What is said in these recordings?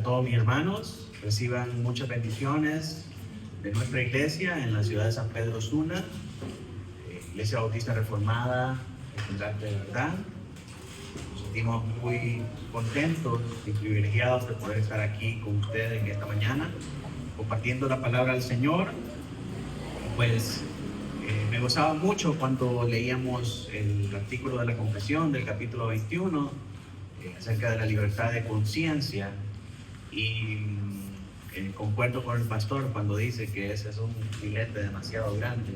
todos mis hermanos. Reciban muchas bendiciones de nuestra iglesia en la ciudad de San Pedro Sula, Iglesia Bautista Reformada, Encontrarte de Verdad. Nos sentimos muy contentos y privilegiados de poder estar aquí con ustedes en esta mañana, compartiendo la palabra del Señor. Pues me gozaba mucho cuando leíamos el artículo de la confesión del capítulo 21 acerca de la libertad de conciencia, y concuerdo con el pastor cuando dice que ese es un filete demasiado grande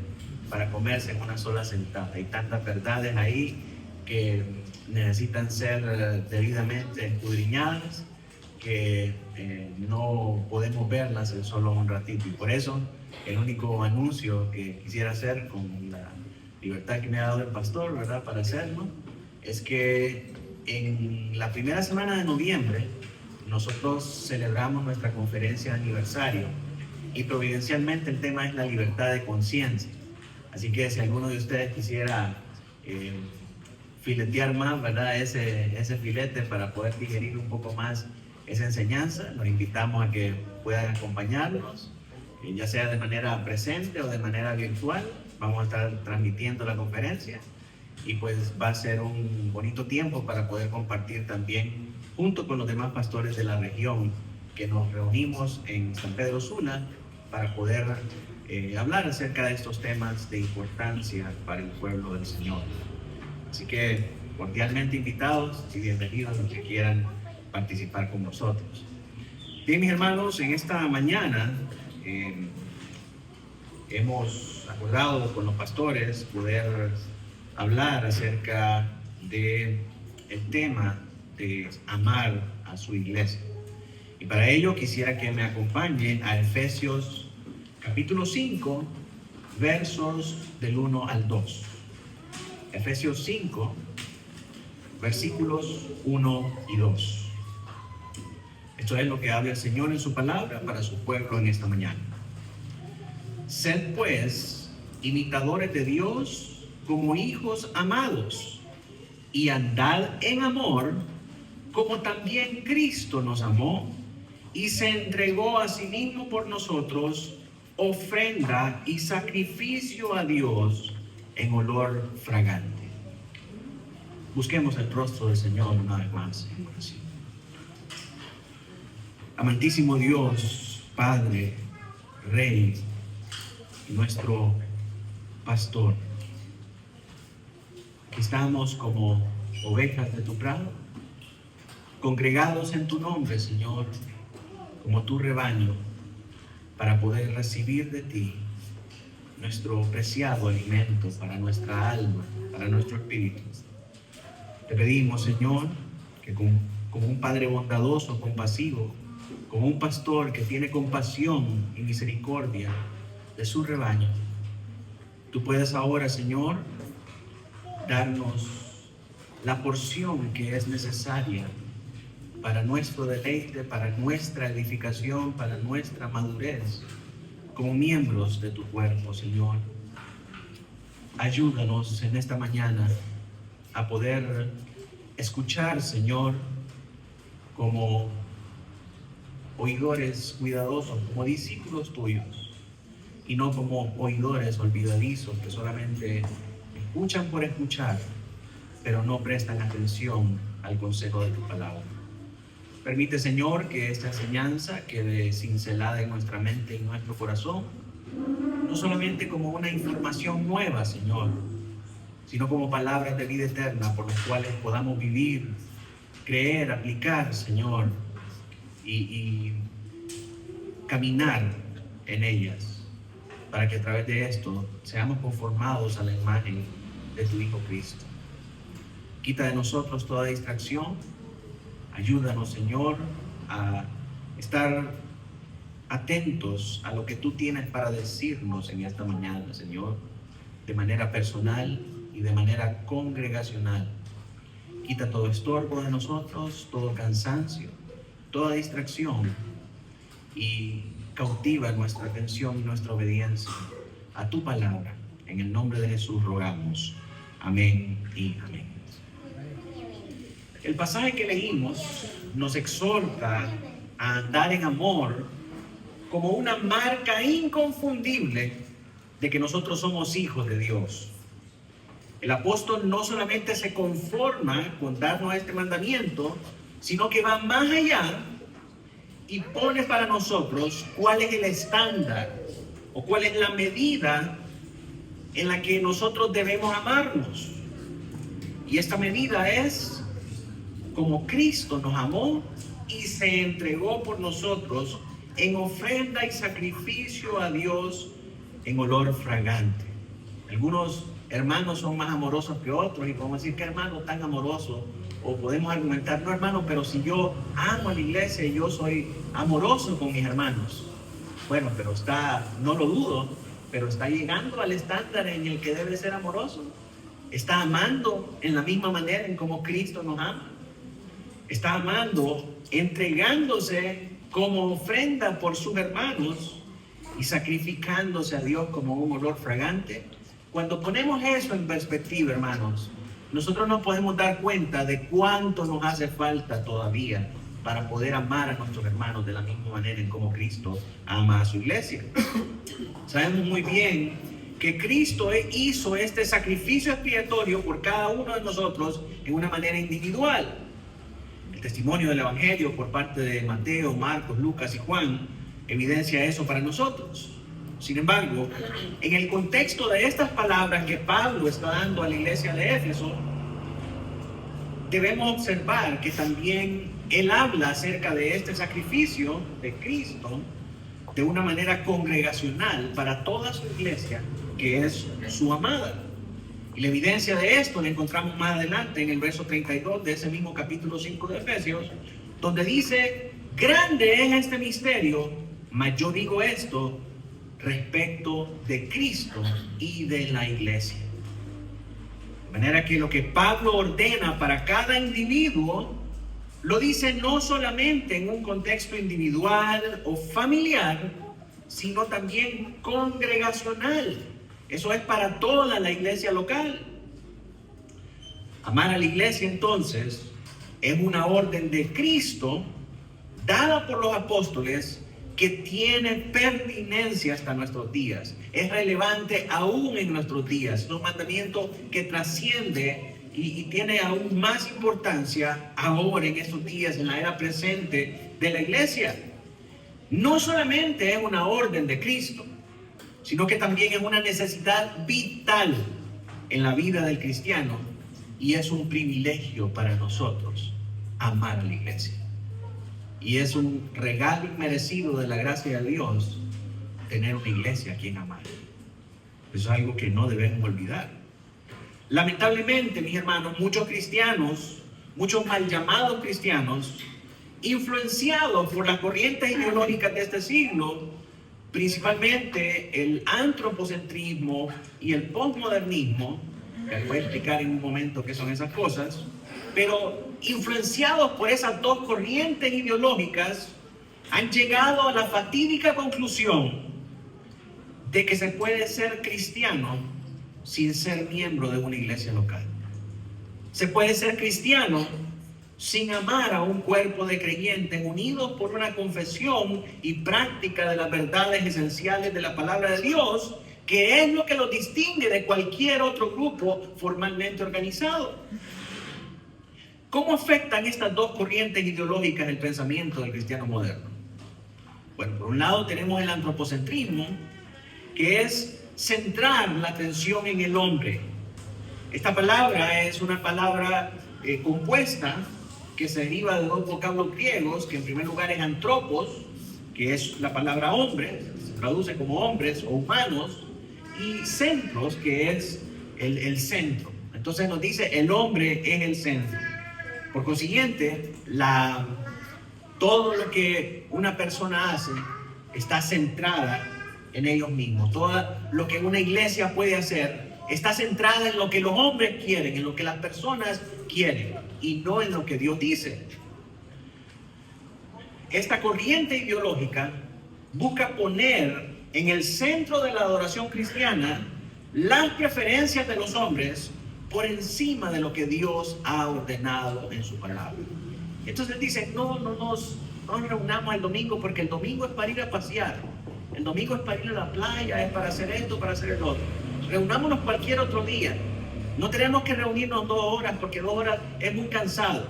para comerse en una sola sentada. Hay tantas verdades ahí que necesitan ser debidamente escudriñadas, que no podemos verlas en solo un ratito, y por eso el único anuncio que quisiera hacer con la libertad que me ha dado el pastor, ¿verdad?, para hacerlo, es que en la primera semana de noviembre nosotros celebramos nuestra conferencia de aniversario, y providencialmente el tema es la libertad de conciencia. Así que si alguno de ustedes quisiera filetear más, ¿verdad?, ese filete para poder digerir un poco más esa enseñanza, los invitamos a que puedan acompañarnos, ya sea de manera presente o de manera virtual. Vamos a estar transmitiendo la conferencia, y pues va a ser un bonito tiempo para poder compartir también junto con los demás pastores de la región, que nos reunimos en San Pedro Sula para poder hablar acerca de estos temas de importancia para el pueblo del Señor. Así que cordialmente invitados y bienvenidos los que quieran participar con nosotros. Bien, mis hermanos, en esta mañana hemos acordado con los pastores poder hablar acerca de el tema de amar a su iglesia. Y para ello quisiera que me acompañen a Efesios capítulo 5, versos del 1 al 2. Efesios 5, versículos 1 y 2. Esto es lo que habla el Señor en su palabra para su pueblo en esta mañana. Sed pues imitadores de Dios como hijos amados, y andad en amor, como también Cristo nos amó y se entregó a sí mismo por nosotros, ofrenda y sacrificio a Dios en olor fragante. Busquemos el rostro del Señor una vez más en oración. Amantísimo Dios, Padre, Rey, nuestro pastor, estamos como ovejas de tu prado, congregados en tu nombre, Señor, como tu rebaño, para poder recibir de ti nuestro preciado alimento para nuestra alma, para nuestro espíritu. Te pedimos, Señor, que como un Padre bondadoso, compasivo, como un pastor que tiene compasión y misericordia de su rebaño, tú puedes ahora, Señor, darnos la porción que es necesaria para nuestro deleite, para nuestra edificación, para nuestra madurez como miembros de tu cuerpo, Señor. Ayúdanos en esta mañana a poder escuchar, Señor, como oidores cuidadosos, como discípulos tuyos, y no como oidores olvidadizos que solamente escuchan por escuchar, pero no prestan atención al consejo de tu palabra. Permite, Señor, que esta enseñanza quede cincelada en nuestra mente y en nuestro corazón, no solamente como una información nueva, Señor, sino como palabras de vida eterna por las cuales podamos vivir, creer, aplicar, Señor, y caminar en ellas, para que a través de esto seamos conformados a la imagen de tu Hijo Cristo. Quita de nosotros toda distracción. Ayúdanos, Señor, a estar atentos a lo que tú tienes para decirnos en esta mañana, Señor, de manera personal y de manera congregacional. Quita todo estorbo de nosotros, todo cansancio, toda distracción, y cautiva nuestra atención y nuestra obediencia a tu palabra. En el nombre de Jesús rogamos. Amén y amén. El pasaje que leímos nos exhorta a andar en amor como una marca inconfundible de que nosotros somos hijos de Dios. El apóstol no solamente se conforma con darnos este mandamiento, sino que va más allá y pone para nosotros cuál es el estándar o cuál es la medida en la que nosotros debemos amarnos. Y esta medida es como Cristo nos amó y se entregó por nosotros en ofrenda y sacrificio a Dios en olor fragante. Algunos hermanos son más amorosos que otros y podemos decir, ¿qué hermano tan amoroso? O podemos argumentar, no hermano, pero si yo amo a la iglesia y yo soy amoroso con mis hermanos. Bueno, pero no lo dudo, pero está llegando al estándar en el que debe ser amoroso. Está amando en la misma manera en como Cristo nos ama. Está amando, entregándose como ofrenda por sus hermanos y sacrificándose a Dios como un olor fragante. Cuando ponemos eso en perspectiva, hermanos, nosotros nos podemos dar cuenta de cuánto nos hace falta todavía para poder amar a nuestros hermanos de la misma manera en como Cristo ama a su iglesia. Sabemos muy bien que Cristo hizo este sacrificio expiatorio por cada uno de nosotros en una manera individual. El testimonio del Evangelio por parte de Mateo, Marcos, Lucas y Juan evidencia eso para nosotros. Sin embargo, en el contexto de estas palabras que Pablo está dando a la iglesia de Éfeso, debemos observar que también él habla acerca de este sacrificio de Cristo de una manera congregacional para toda su iglesia, que es su amada. Y la evidencia de esto la encontramos más adelante en el verso 32 de ese mismo capítulo 5 de Efesios, donde dice, grande es este misterio, mas yo digo esto respecto de Cristo y de la iglesia. De manera que lo que Pablo ordena para cada individuo, lo dice no solamente en un contexto individual o familiar, sino también congregacional. Eso es para toda la iglesia local. Amar a la iglesia entonces es una orden de Cristo dada por los apóstoles que tiene pertinencia hasta nuestros días. Es relevante aún en nuestros días. Es un mandamiento que trasciende y tiene aún más importancia ahora en estos días, en la era presente de la iglesia. No solamente es una orden de Cristo, sino que también es una necesidad vital en la vida del cristiano y es un privilegio para nosotros amar a la iglesia. Y es un regalo inmerecido de la gracia de Dios tener una iglesia a quien amar. Eso es algo que no debemos olvidar. Lamentablemente, mis hermanos, muchos cristianos, muchos mal llamados cristianos, influenciados por las corrientes ideológicas de este siglo, principalmente el antropocentrismo y el postmodernismo, que les voy a explicar en un momento qué son esas cosas, pero influenciados por esas dos corrientes ideológicas, han llegado a la fatídica conclusión de que se puede ser cristiano sin ser miembro de una iglesia local. Se puede ser cristiano sin amar a un cuerpo de creyentes unidos por una confesión y práctica de las verdades esenciales de la palabra de Dios, que es lo que los distingue de cualquier otro grupo formalmente organizado. ¿Cómo afectan estas dos corrientes ideológicas el pensamiento del cristiano moderno? Bueno, por un lado tenemos el antropocentrismo, que es centrar la atención en el hombre. Esta palabra es una palabra compuesta que se deriva de dos vocablos griegos, que en primer lugar es antropos, que es la palabra hombre, se traduce como hombres o humanos, y centros, que es el centro. Entonces nos dice el hombre es el centro. Por consiguiente, todo lo que una persona hace está centrada en ellos mismos. Todo lo que una iglesia puede hacer está centrada en lo que los hombres quieren, en lo que las personas quieren y no en lo que Dios dice. Esta corriente ideológica busca poner en el centro de la adoración cristiana las preferencias de los hombres por encima de lo que Dios ha ordenado en su palabra. Entonces dice, no nos no nos reunamos el domingo porque el domingo es para ir a pasear. El domingo es para ir a la playa, es para hacer esto, para hacer el otro. Reunámonos cualquier otro día. No tenemos que reunirnos 2 horas porque 2 horas es muy cansado.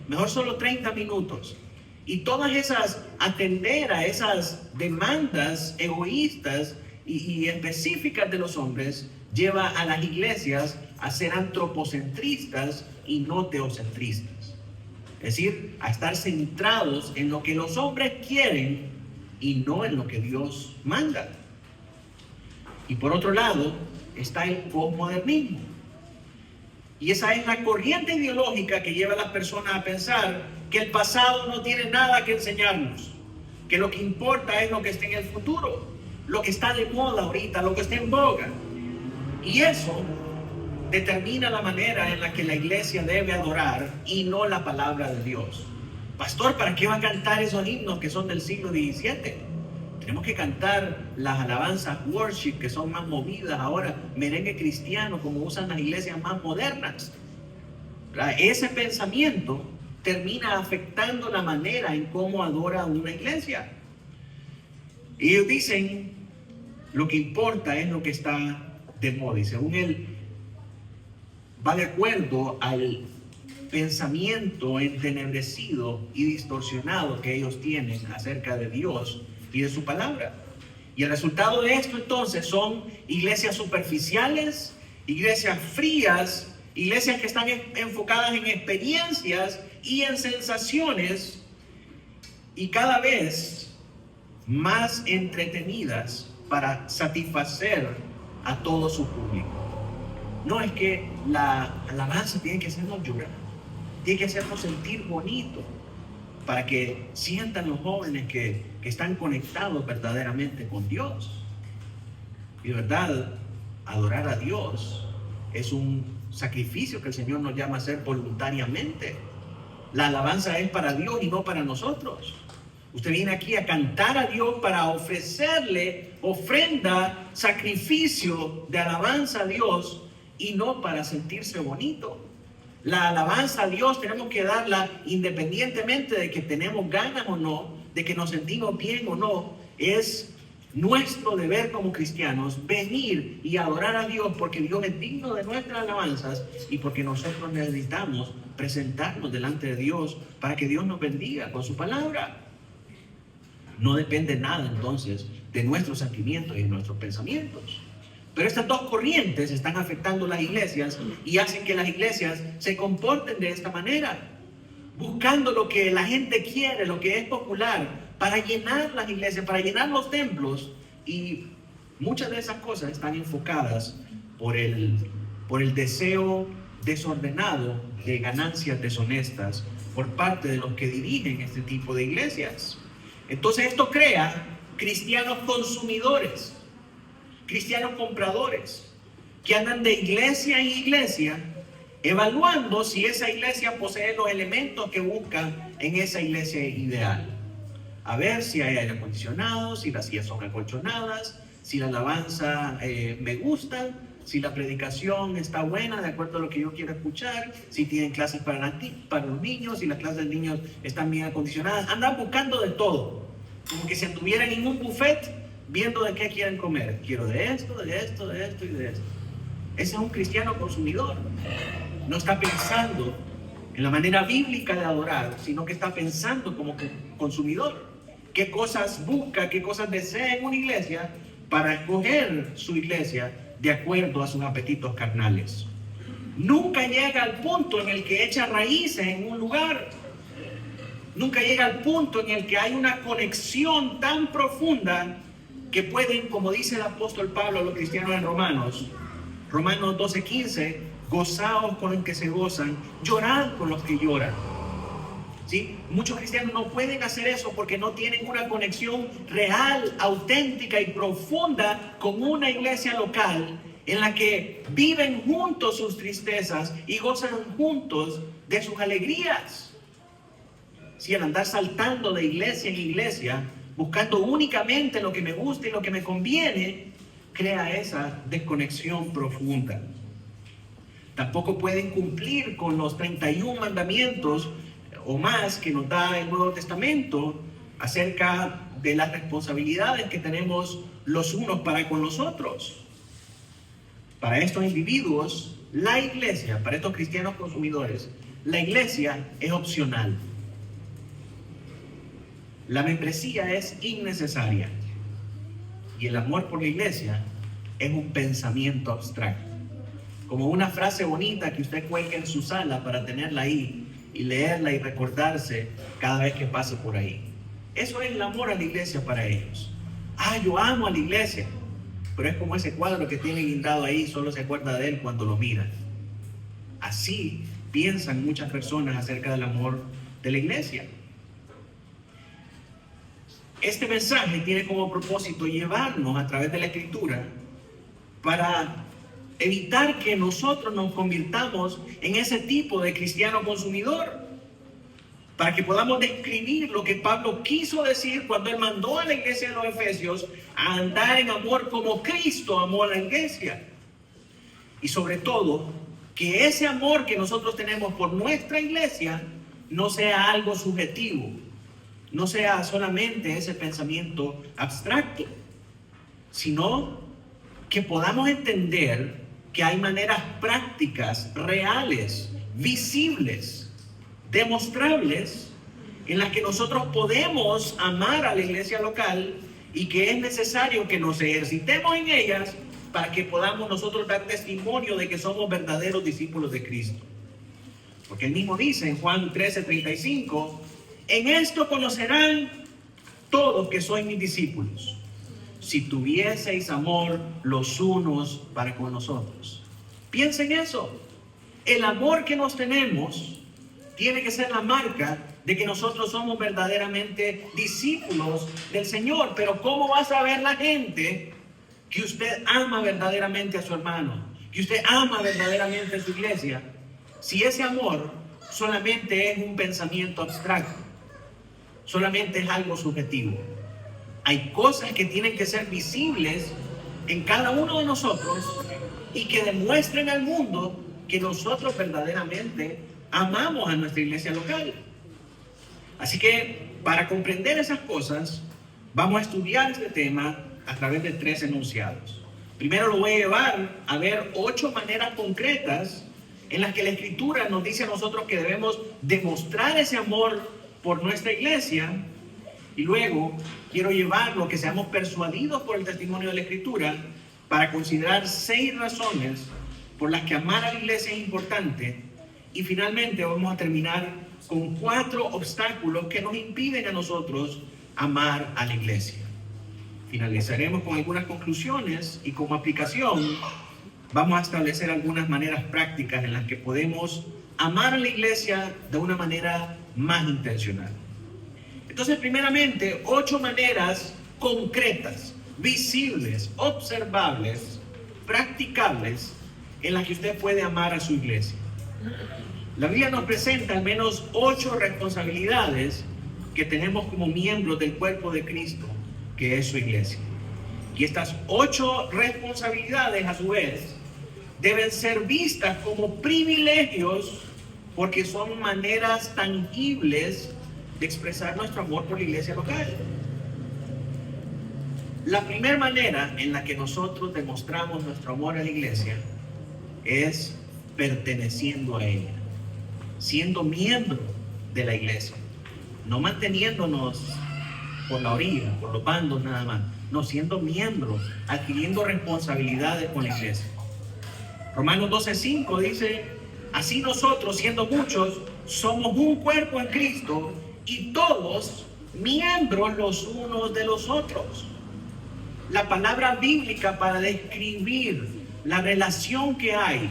Mejor solo 30 minutos. Y todas esas, atender a esas demandas egoístas y específicas de los hombres, lleva a las iglesias a ser antropocentristas y no teocentristas. Es decir, a estar centrados en lo que los hombres quieren y no en lo que Dios manda. Y por otro lado está el posmodernismo. Y esa es la corriente ideológica que lleva a las personas a pensar que el pasado no tiene nada que enseñarnos, que lo que importa es lo que está en el futuro, lo que está de moda ahorita, lo que está en boga. Y eso determina la manera en la que la iglesia debe adorar y no la palabra de Dios. Pastor, ¿para qué va a cantar esos himnos que son del siglo XVII? Tenemos que cantar las alabanzas worship que son más movidas ahora, merengue cristiano como usan las iglesias más modernas. Ese pensamiento termina afectando la manera en cómo adora una iglesia. Y ellos dicen, lo que importa es lo que está de moda. Y según él, va de acuerdo al pensamiento entenebrecido y distorsionado que ellos tienen acerca de Dios y de su palabra. Y el resultado de esto entonces son iglesias superficiales, iglesias frías, iglesias que están enfocadas en experiencias y en sensaciones y cada vez más entretenidas para satisfacer a todo su público. No es que la alabanza tiene que hacernos llorar, tiene que hacernos sentir bonito, para que sientan los jóvenes que están conectados verdaderamente con Dios. Y de verdad, adorar a Dios es un sacrificio que el Señor nos llama a hacer voluntariamente. La alabanza es para Dios y no para nosotros. Usted viene aquí a cantar a Dios para ofrecerle ofrenda, sacrificio de alabanza a Dios y no para sentirse bonito. La alabanza a Dios tenemos que darla independientemente de que tenemos ganas o no, de que nos sentimos bien o no. Es nuestro deber como cristianos venir y adorar a Dios porque Dios es digno de nuestras alabanzas y porque nosotros necesitamos presentarnos delante de Dios para que Dios nos bendiga con su palabra. No depende nada entonces de nuestros sentimientos y de nuestros pensamientos. Pero estas dos corrientes están afectando las iglesias y hacen que las iglesias se comporten de esta manera, buscando lo que la gente quiere, lo que es popular, para llenar las iglesias, para llenar los templos. Y muchas de esas cosas están enfocadas por el deseo desordenado de ganancias deshonestas por parte de los que dirigen este tipo de iglesias. Entonces esto crea cristianos consumidores, cristianos compradores, que andan de iglesia en iglesia, evaluando si esa iglesia posee los elementos que buscan en esa iglesia ideal. A ver si hay aire acondicionado, si las sillas son acolchonadas, si la alabanza me gusta, si la predicación está buena de acuerdo a lo que yo quiero escuchar, si tienen clases para los niños, si las clases de niños están bien acondicionadas. Andan buscando de todo, como que si anduvieran en un buffet viendo de qué quieren comer. Quiero de esto, de esto, de esto y de esto. Ese es un cristiano consumidor. No está pensando en la manera bíblica de adorar, sino que está pensando como consumidor. ¿Qué cosas busca, qué cosas desea en una iglesia para escoger su iglesia de acuerdo a sus apetitos carnales? Nunca llega al punto en el que echa raíces en un lugar. Nunca llega al punto en el que hay una conexión tan profunda que pueden, como dice el apóstol Pablo a los cristianos en Romanos 12:15, gozaos con los que se gozan, llorad con los que lloran. ¿Sí? Muchos cristianos no pueden hacer eso porque no tienen una conexión real, auténtica y profunda con una iglesia local en la que viven juntos sus tristezas y gozan juntos de sus alegrías. Si el andar saltando de iglesia en iglesia, buscando únicamente lo que me gusta y lo que me conviene, crea esa desconexión profunda. Tampoco pueden cumplir con los 31 mandamientos o más que nos da el Nuevo Testamento acerca de las responsabilidades que tenemos los unos para con los otros. Para estos individuos, la iglesia, para estos cristianos consumidores, la iglesia es opcional. La membresía es innecesaria. Y el amor por la iglesia es un pensamiento abstracto. Como una frase bonita que usted cuelga en su sala para tenerla ahí y leerla y recordarse cada vez que pase por ahí. Eso es el amor a la iglesia para ellos. Yo amo a la iglesia. Pero es como ese cuadro que tiene guindado ahí, solo se acuerda de él cuando lo mira. Así piensan muchas personas acerca del amor de la iglesia. Este mensaje tiene como propósito llevarnos a través de la Escritura para evitar que nosotros nos convirtamos en ese tipo de cristiano consumidor, para que podamos describir lo que Pablo quiso decir cuando él mandó a la iglesia de los Efesios a andar en amor como Cristo amó a la iglesia. Y sobre todo, que ese amor que nosotros tenemos por nuestra iglesia no sea algo subjetivo, no sea solamente ese pensamiento abstracto, sino que podamos entender que hay maneras prácticas, reales, visibles, demostrables, en las que nosotros podemos amar a la iglesia local y que es necesario que nos ejercitemos en ellas para que podamos nosotros dar testimonio de que somos verdaderos discípulos de Cristo. Porque él mismo dice en Juan 13:35, en esto conocerán todos que sois mis discípulos, si tuvieseis amor los unos para con los otros. Piensen eso. El amor que nos tenemos tiene que ser la marca de que nosotros somos verdaderamente discípulos del Señor. Pero ¿cómo va a saber la gente que usted ama verdaderamente a su hermano, que usted ama verdaderamente a su iglesia, si ese amor solamente es un pensamiento abstracto, solamente es algo subjetivo? Hay cosas que tienen que ser visibles en cada uno de nosotros y que demuestren al mundo que nosotros verdaderamente amamos a nuestra iglesia local. Así que para comprender esas cosas, vamos a estudiar este tema a través de 3 enunciados. Primero lo voy a llevar a ver 8 maneras concretas en las que la Escritura nos dice a nosotros que debemos demostrar ese amor por nuestra iglesia. Y luego quiero llevarlo a que seamos persuadidos por el testimonio de la Escritura para considerar 6 razones por las que amar a la iglesia es importante. Y finalmente vamos a terminar con 4 obstáculos que nos impiden a nosotros amar a la iglesia. Finalizaremos con algunas conclusiones y como aplicación vamos a establecer algunas maneras prácticas en las que podemos amar a la iglesia de una manera más intencional. Entonces, primeramente, 8 maneras concretas, visibles, observables, practicables en las que usted puede amar a su iglesia. La Biblia nos presenta al menos 8 responsabilidades que tenemos como miembros del cuerpo de Cristo, que es su iglesia. Y estas 8 responsabilidades, a su vez, deben ser vistas como privilegios porque son maneras tangibles de expresar nuestro amor por la iglesia local. La primera manera en la que nosotros demostramos nuestro amor a la iglesia es perteneciendo a ella, siendo miembro de la iglesia, no manteniéndonos por la orilla, por los bandos nada más, no, siendo miembro, adquiriendo responsabilidades con la iglesia. Romanos 12:5 dice, así nosotros, siendo muchos, somos un cuerpo en Cristo y todos miembros los unos de los otros. La palabra bíblica para describir la relación que hay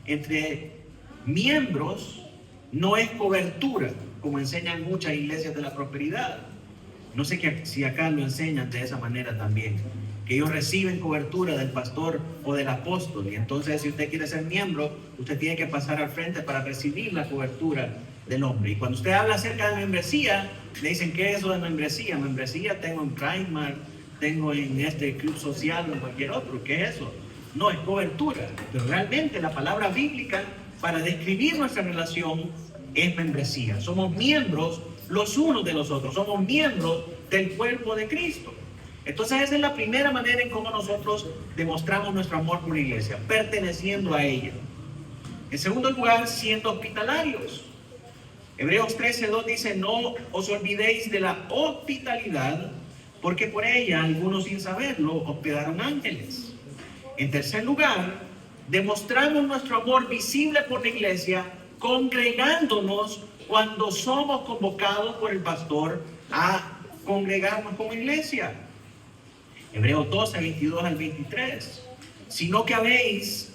entre miembros no es cobertura, como enseñan muchas iglesias de la prosperidad. No sé si acá lo enseñan de esa manera también, que ellos reciben cobertura del pastor o del apóstol, y entonces si usted quiere ser miembro, usted tiene que pasar al frente para recibir la cobertura del hombre. Y cuando usted habla acerca de membresía, le dicen, ¿qué es eso de membresía? Membresía tengo en Primark, tengo en este club social o en cualquier otro. ¿Qué es eso? No, es cobertura. Pero realmente la palabra bíblica para describir nuestra relación es membresía. Somos miembros los unos de los otros. Somos miembros del cuerpo de Cristo. Entonces esa es la primera manera en cómo nosotros demostramos nuestro amor por la iglesia, perteneciendo a ella. En segundo lugar, siendo hospitalarios. Hebreos 13:2 dice: no os olvidéis de la hospitalidad, porque por ella algunos sin saberlo hospedaron ángeles. En tercer lugar, demostramos nuestro amor visible por la iglesia congregándonos cuando somos convocados por el pastor a congregarnos como iglesia. Hebreos 12:22-23. Sino que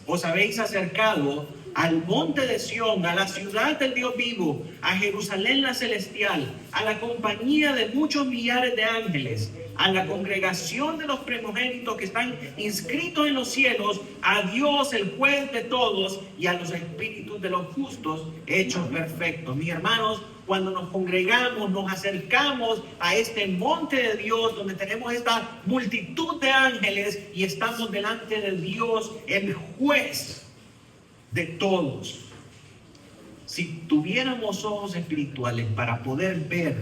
os habéis acercado al monte de Sión, a la ciudad del Dios vivo, a Jerusalén la celestial, a la compañía de muchos millares de ángeles, a la congregación de los primogénitos que están inscritos en los cielos, a Dios el juez de todos y a los espíritus de los justos hechos perfectos. Mis hermanos, cuando nos congregamos, nos acercamos a este monte de Dios donde tenemos esta multitud de ángeles y estamos delante de Dios, el juez de todos. Si tuviéramos ojos espirituales para poder ver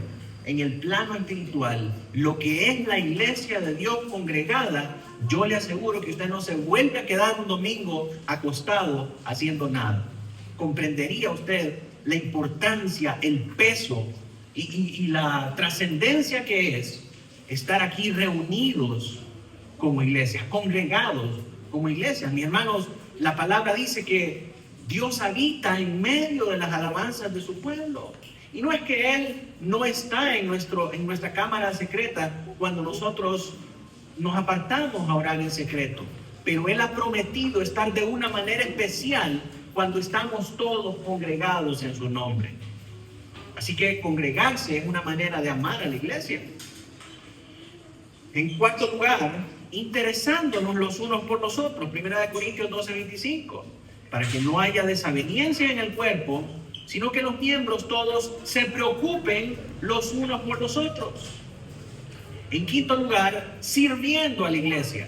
en el plano espiritual lo que es la iglesia de Dios congregada, yo le aseguro que usted no se vuelve a quedar un domingo acostado haciendo nada. Comprendería usted la importancia, el peso y la trascendencia que es estar aquí reunidos como iglesia, congregados como iglesia. Mis hermanos, la palabra dice que Dios habita en medio de las alabanzas de su pueblo. Y no es que Él no está en nuestra cámara secreta cuando nosotros nos apartamos a orar en secreto, pero Él ha prometido estar de una manera especial cuando estamos todos congregados en su nombre. Así que congregarse es una manera de amar a la iglesia. En cuarto lugar, interesándonos los unos por los otros, 1 Corintios 12:25, para que no haya desaveniencia en el cuerpo, sino que los miembros todos se preocupen los unos por los otros. En quinto lugar, sirviendo a la iglesia.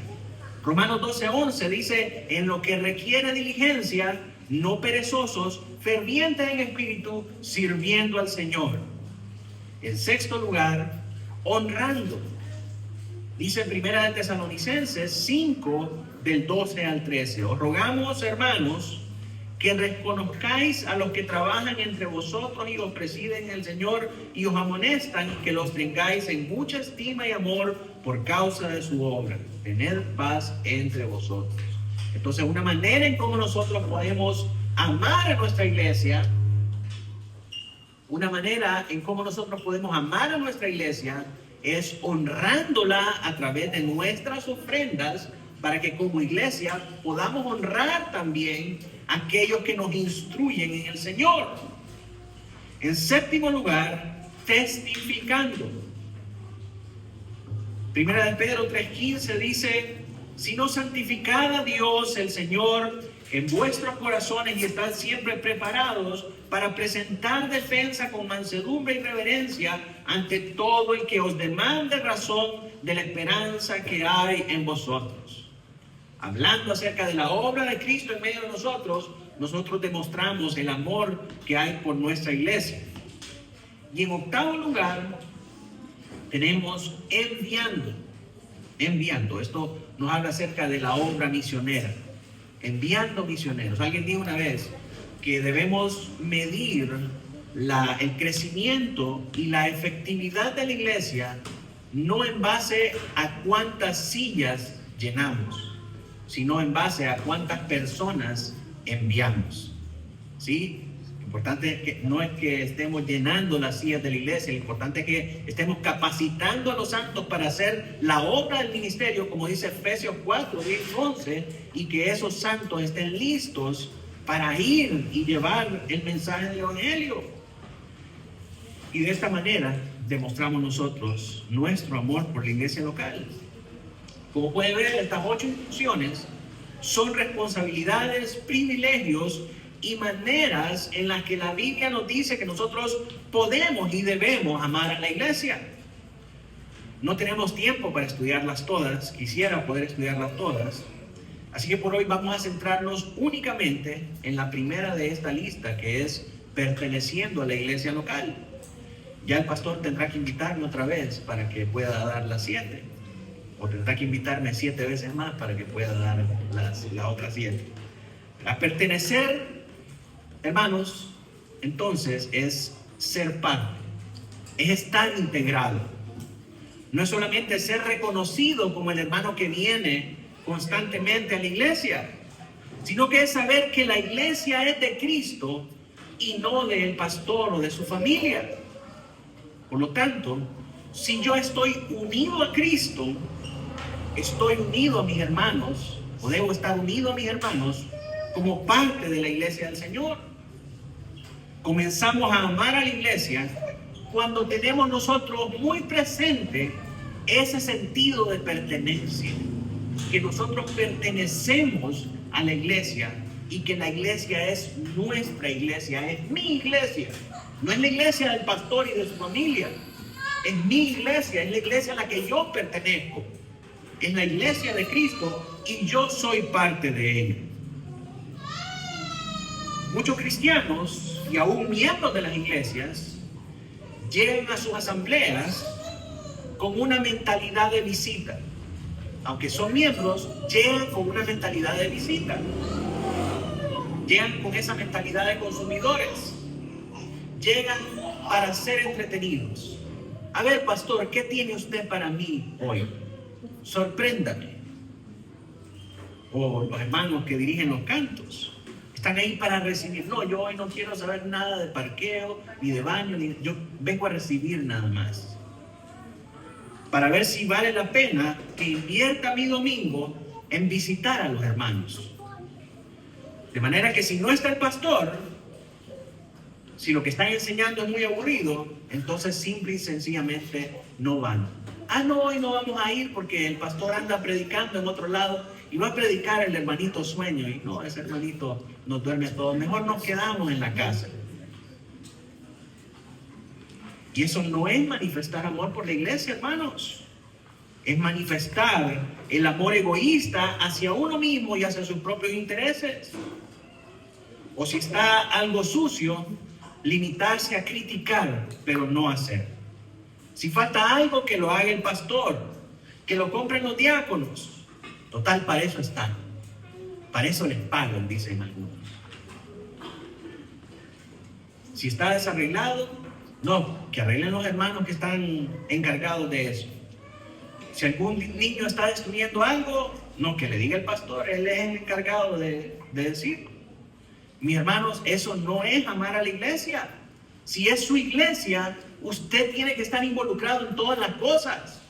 Romanos 12:11 dice: en lo que requiere diligencia, no perezosos, fervientes en espíritu, sirviendo al Señor. En sexto lugar, honrando. Dice en 1 Tesalonicenses 5, del 12 al 13: os rogamos, hermanos, que reconozcáis a los que trabajan entre vosotros y os presiden en el Señor y os amonestan, que los tengáis en mucha estima y amor por causa de su obra. Tened paz entre vosotros. Entonces, una manera en cómo nosotros podemos amar a nuestra iglesia, es honrándola a través de nuestras ofrendas, para que como iglesia podamos honrar también a aquellos que nos instruyen en el Señor. En séptimo lugar, testificando. Primera de Pedro 3:15 dice: sino santificad a Dios el Señor en vuestros corazones y estad siempre preparados para presentar defensa con mansedumbre y reverencia ante todo el que os demande razón de la esperanza que hay en vosotros. Hablando acerca de la obra de Cristo en medio de nosotros, nosotros demostramos el amor que hay por nuestra iglesia. Y en octavo lugar, tenemos enviando. Esto nos habla acerca de la obra misionera. Enviando misioneros. Alguien dijo una vez que debemos medir el crecimiento y la efectividad de la iglesia no en base a cuántas sillas llenamos, sino en base a cuántas personas enviamos. ¿Sí? Lo importante es que no es que estemos llenando las sillas de la iglesia, lo importante es que estemos capacitando a los santos para hacer la obra del ministerio, como dice Efesios 4, 10, 11, y que esos santos estén listos para ir y llevar el mensaje del evangelio. Y de esta manera demostramos nosotros nuestro amor por la iglesia local. Como puede ver, estas 8 instrucciones son responsabilidades, privilegios y maneras en las que la Biblia nos dice que nosotros podemos y debemos amar a la iglesia. No tenemos tiempo para estudiarlas todas, quisiera poder estudiarlas todas, así que por hoy vamos a centrarnos únicamente en la primera de esta lista, que es perteneciendo a la iglesia local. Ya el pastor tendrá que invitarme otra vez para que pueda dar las 7. O tendrá que invitarme 7 veces más para que pueda dar las otras 7. A pertenecer, hermanos, entonces es ser parte, es estar integrado. No es solamente ser reconocido como el hermano que viene constantemente a la iglesia, sino que es saber que la iglesia es de Cristo y no del pastor o de su familia. Por lo tanto, si yo estoy unido a Cristo, estoy unido a mis hermanos, o debo estar unido a mis hermanos como parte de la iglesia del Señor. Comenzamos a amar a la iglesia cuando tenemos nosotros muy presente ese sentido de pertenencia, que nosotros pertenecemos a la iglesia y que la iglesia es nuestra iglesia, es mi iglesia. No es la iglesia del pastor y de su familia, es mi iglesia, es la iglesia a la que yo pertenezco, es la iglesia de Cristo y yo soy parte de ella. Muchos cristianos y aún miembros de las iglesias llegan a sus asambleas con una mentalidad de visita. Aunque son miembros, llegan con una mentalidad de visita. Llegan con esa mentalidad de consumidores. Llegan para ser entretenidos. A ver, pastor, ¿qué tiene usted para mí hoy? Sorpréndame. O los hermanos que dirigen los cantos están ahí para recibir. No, yo hoy no quiero saber nada de parqueo, ni de baño, yo vengo a recibir nada más. Para ver si vale la pena que invierta mi domingo en visitar a los hermanos. De manera que si no está el pastor, si lo que están enseñando es muy aburrido, entonces simple y sencillamente no van. Ah, no, hoy no vamos a ir porque el pastor anda predicando en otro lado y va a predicar el hermanito Sueño. Y no, ese hermanito nos duerme a todos. Mejor nos quedamos en la casa. Y eso no es manifestar amor por la iglesia, hermanos. Es manifestar el amor egoísta hacia uno mismo y hacia sus propios intereses. O si está algo sucio, limitarse a criticar, pero no hacer. Si falta algo, que lo haga el pastor, que lo compren los diáconos. Total, para eso están. Para eso les pagan, dicen algunos. Si está desarreglado, no, que arreglen los hermanos que están encargados de eso. Si algún niño está destruyendo algo, no, que le diga el pastor, él es el encargado de decir. Mis hermanos, eso no es amar a la iglesia. Si es su iglesia, usted tiene que estar involucrado en todas las cosas.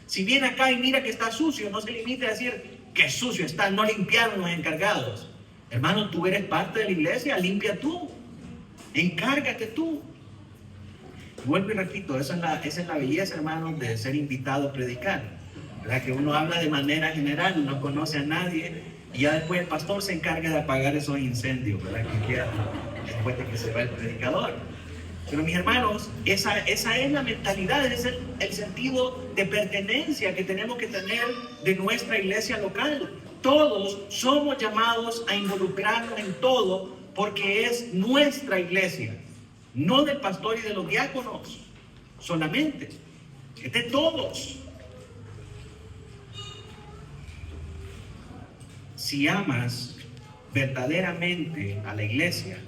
Si viene acá y mira que está sucio, no se limite a decir que sucio está, no limpiaron los encargados. Hermano, tú eres parte de la iglesia, limpia tú, encárgate tú. Vuelvo y repito, esa es la belleza, hermanos, de ser invitado a predicar, ¿verdad? Que uno habla de manera general, no conoce a nadie y ya después el pastor se encarga de apagar esos incendios, ¿verdad? Que quedan después de que se va el predicador. Pero mis hermanos, esa es la mentalidad, es el sentido de pertenencia que tenemos que tener de nuestra iglesia local. Todos somos llamados a involucrarnos en todo porque es nuestra iglesia, no del pastor y de los diáconos solamente, es de todos. Si amas verdaderamente a la iglesia,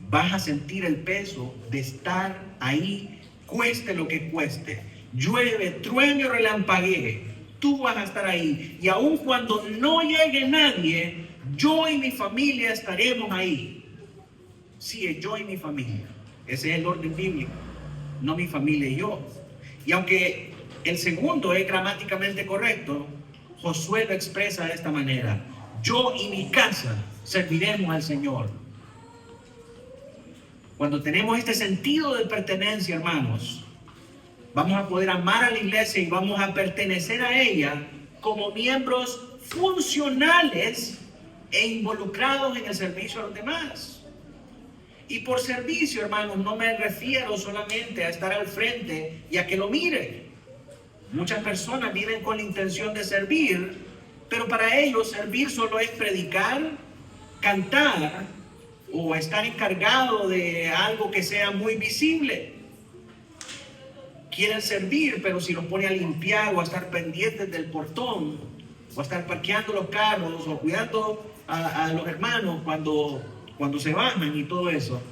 vas a sentir el peso de estar ahí, cueste lo que cueste, llueve, truene o relampaguee, tú vas a estar ahí. Y aun cuando no llegue nadie, yo y mi familia estaremos ahí. Sí, es yo y mi familia. Ese es el orden bíblico, no mi familia y yo. Y aunque el segundo es gramáticamente correcto, Josué lo expresa de esta manera: yo y mi casa serviremos al Señor. Cuando tenemos este sentido de pertenencia, hermanos, vamos a poder amar a la iglesia y vamos a pertenecer a ella como miembros funcionales e involucrados en el servicio a los demás. Y por servicio, hermanos, no me refiero solamente a estar al frente y a que lo miren. Muchas personas vienen con la intención de servir, pero para ellos servir solo es predicar, cantar o estar encargado de algo que sea muy visible. Quieren servir, pero si los pone a limpiar o a estar pendientes del portón, o a estar parqueando los carros, o cuidando a los hermanos cuando se bajan y todo eso,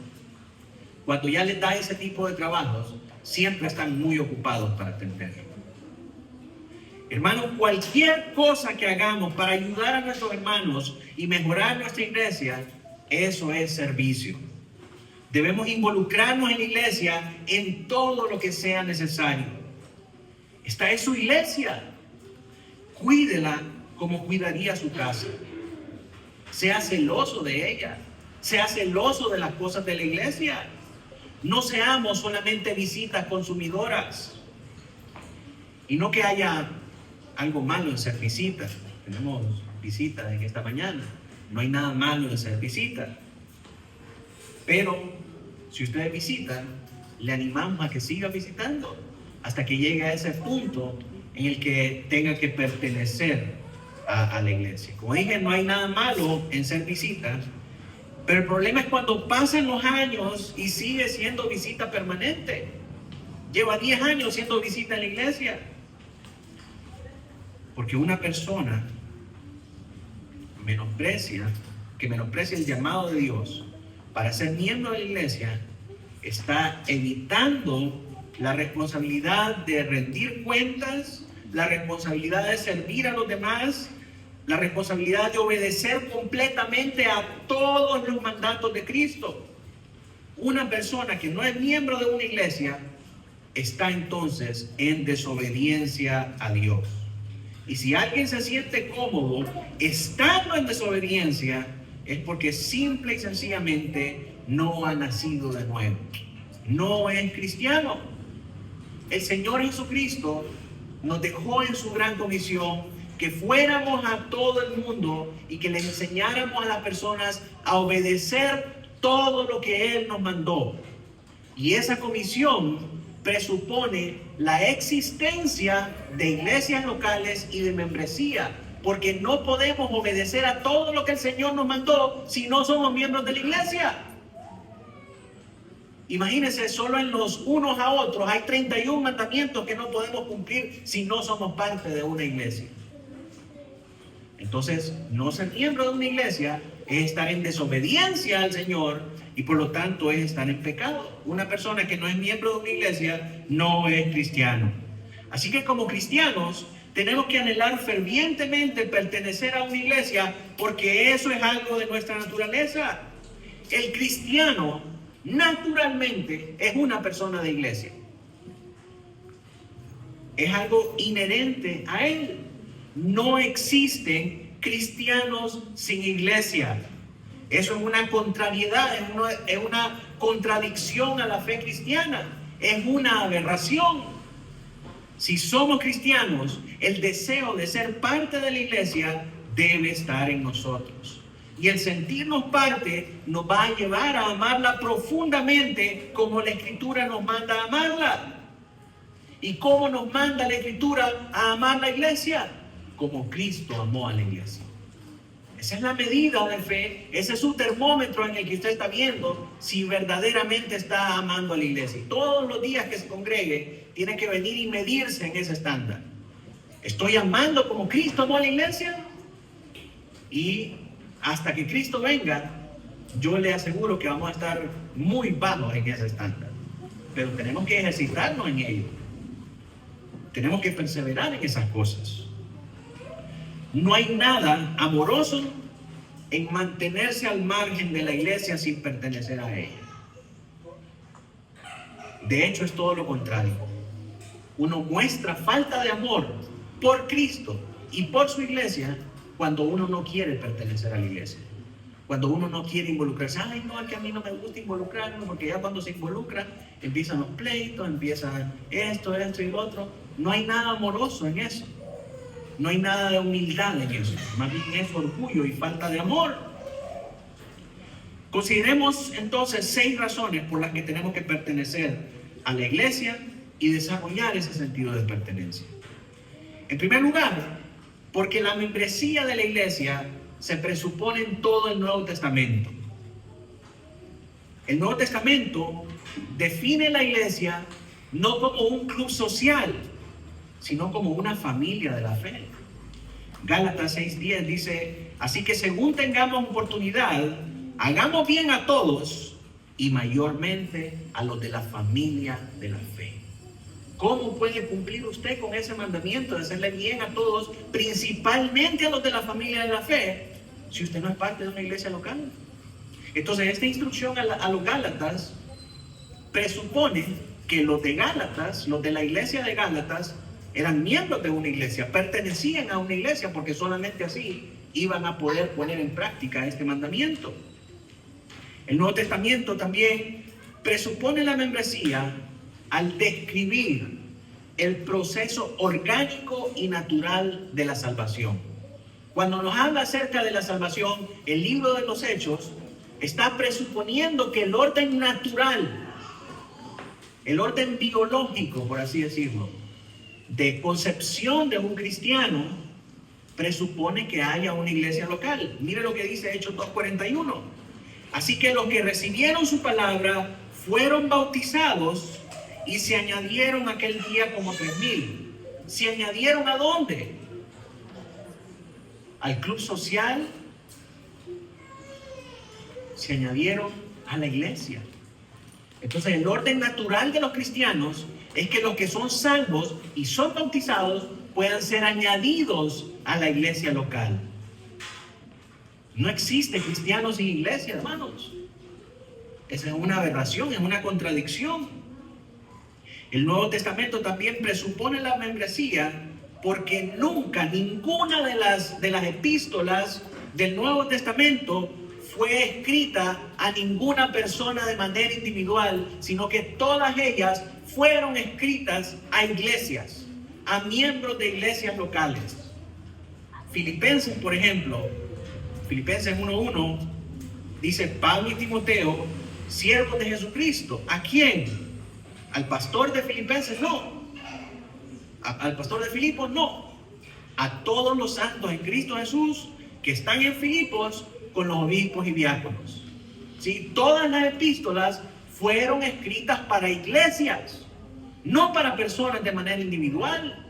cuando ya les da ese tipo de trabajos, siempre están muy ocupados para atender. Hermanos, cualquier cosa que hagamos para ayudar a nuestros hermanos y mejorar nuestra iglesia, eso es servicio. Debemos involucrarnos en la iglesia en todo lo que sea necesario. Esta es su iglesia. Cuídela como cuidaría su casa. Sea celoso de ella. Sea celoso de las cosas de la iglesia. No seamos solamente visitas consumidoras. Y no que haya algo malo en ser visita. Tenemos visitas en esta mañana. No hay nada malo en ser visita. Pero si ustedes visitan, le animamos a que siga visitando hasta que llegue a ese punto en el que tenga que pertenecer a la iglesia. Como dije, no hay nada malo en ser visita, pero el problema es cuando pasan los años y sigue siendo visita permanente. Lleva 10 años siendo visita en la iglesia. Porque una persona que menosprecia el llamado de Dios para ser miembro de la iglesia, está evitando la responsabilidad de rendir cuentas, la responsabilidad de servir a los demás, la responsabilidad de obedecer completamente a todos los mandatos de Cristo. Una persona que no es miembro de una iglesia está entonces en desobediencia a Dios. Y si alguien se siente cómodo estando en desobediencia, es porque simple y sencillamente no ha nacido de nuevo. No es cristiano. El Señor Jesucristo nos dejó en su gran comisión que fuéramos a todo el mundo y que le enseñáramos a las personas a obedecer todo lo que Él nos mandó. Y esa comisión presupone la existencia de iglesias locales y de membresía, porque no podemos obedecer a todo lo que el Señor nos mandó si no somos miembros de la iglesia. Imagínense, solo en los unos a otros hay 31 mandamientos que no podemos cumplir si no somos parte de una iglesia. Entonces, no ser miembro de una iglesia es estar en desobediencia al Señor y por lo tanto es estar en pecado. Una persona que no es miembro de una iglesia no es cristiano. Así que como cristianos tenemos que anhelar fervientemente pertenecer a una iglesia porque eso es algo de nuestra naturaleza. El cristiano naturalmente es una persona de iglesia. Es algo inherente a él. No existen cristianos sin iglesia. Eso es una contrariedad, es una contradicción a la fe cristiana. Es una aberración. Si somos cristianos, el deseo de ser parte de la iglesia debe estar en nosotros. Y el sentirnos parte nos va a llevar a amarla profundamente como la Escritura nos manda a amarla. ¿Y cómo nos manda la Escritura a amar la iglesia? Como Cristo amó a la iglesia. Esa es la medida de fe, ese es su termómetro en el que usted está viendo si verdaderamente está amando a la iglesia. Y todos los días que se congregue, tiene que venir y medirse en ese estándar. ¿Estoy amando como Cristo amó a la iglesia? Y hasta que Cristo venga, yo le aseguro que vamos a estar muy bajos en ese estándar. Pero tenemos que ejercitarnos en ello. Tenemos que perseverar en esas cosas. No hay nada amoroso en mantenerse al margen de la iglesia sin pertenecer a ella. De hecho, es todo lo contrario. Uno muestra falta de amor por Cristo y por su iglesia cuando uno no quiere pertenecer a la iglesia. Cuando uno no quiere involucrarse. Ay, no, es que a mí no me gusta involucrarme, porque ya cuando se involucra empiezan los pleitos, empieza esto y lo otro. No hay nada amoroso en eso. No hay nada de humildad en eso. Más bien es orgullo y falta de amor. Consideremos entonces 6 razones por las que tenemos que pertenecer a la iglesia y desarrollar ese sentido de pertenencia. En primer lugar, porque la membresía de la iglesia se presupone en todo el Nuevo Testamento. El Nuevo Testamento define la iglesia no como un club social, sino como una familia de la fe. Gálatas 6:10 dice: así que según tengamos oportunidad, hagamos bien a todos y mayormente a los de la familia de la fe. ¿Cómo puede cumplir usted con ese mandamiento de hacerle bien a todos, principalmente a los de la familia de la fe, si usted no es parte de una iglesia local? Entonces, esta instrucción a los Gálatas presupone que los de Gálatas, los de la iglesia de Gálatas, eran miembros de una iglesia, pertenecían a una iglesia, porque solamente así iban a poder poner en práctica este mandamiento. El Nuevo Testamento también presupone la membresía al describir el proceso orgánico y natural de la salvación. Cuando nos habla acerca de la salvación, el libro de los Hechos está presuponiendo que el orden natural, el orden biológico, por así decirlo, de concepción de un cristiano, presupone que haya una iglesia local. Mire lo que dice Hechos 2:41. Así que los que recibieron su palabra fueron bautizados y se añadieron aquel día como 3,000. ¿Se añadieron a dónde? ¿Al club social? Se añadieron a la iglesia. Entonces, el orden natural de los cristianos es que los que son salvos y son bautizados puedan ser añadidos a la iglesia local. No existe cristiano sin iglesia, hermanos. Esa es una aberración, es una contradicción. El Nuevo Testamento también presupone la membresía porque nunca ninguna de las epístolas del Nuevo Testamento fue escrita a ninguna persona de manera individual, sino que todas ellas fueron escritas a iglesias, a miembros de iglesias locales. Filipenses, por ejemplo, Filipenses 1:1 dice: Pablo y Timoteo, siervos de Jesucristo. ¿A quién? ¿Al pastor de Filipenses? No. ¿Al pastor de Filipos? No. A todos los santos en Cristo Jesús que están en Filipos con los obispos y diáconos. ¿Sí? Todas las epístolas fueron escritas para iglesias, no para personas de manera individual.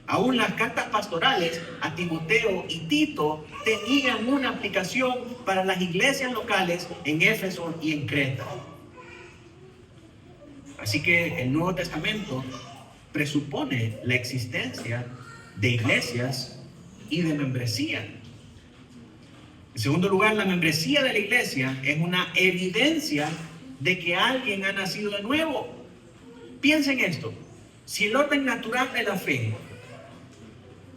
Aún las cartas pastorales a Timoteo y Tito tenían una aplicación para las iglesias locales en Éfeso y en Creta. Así que el Nuevo Testamento presupone la existencia de iglesias y de membresía. En segundo lugar, la membresía de la iglesia es una evidencia de que alguien ha nacido de nuevo. Piensen esto: si el orden natural de la fe,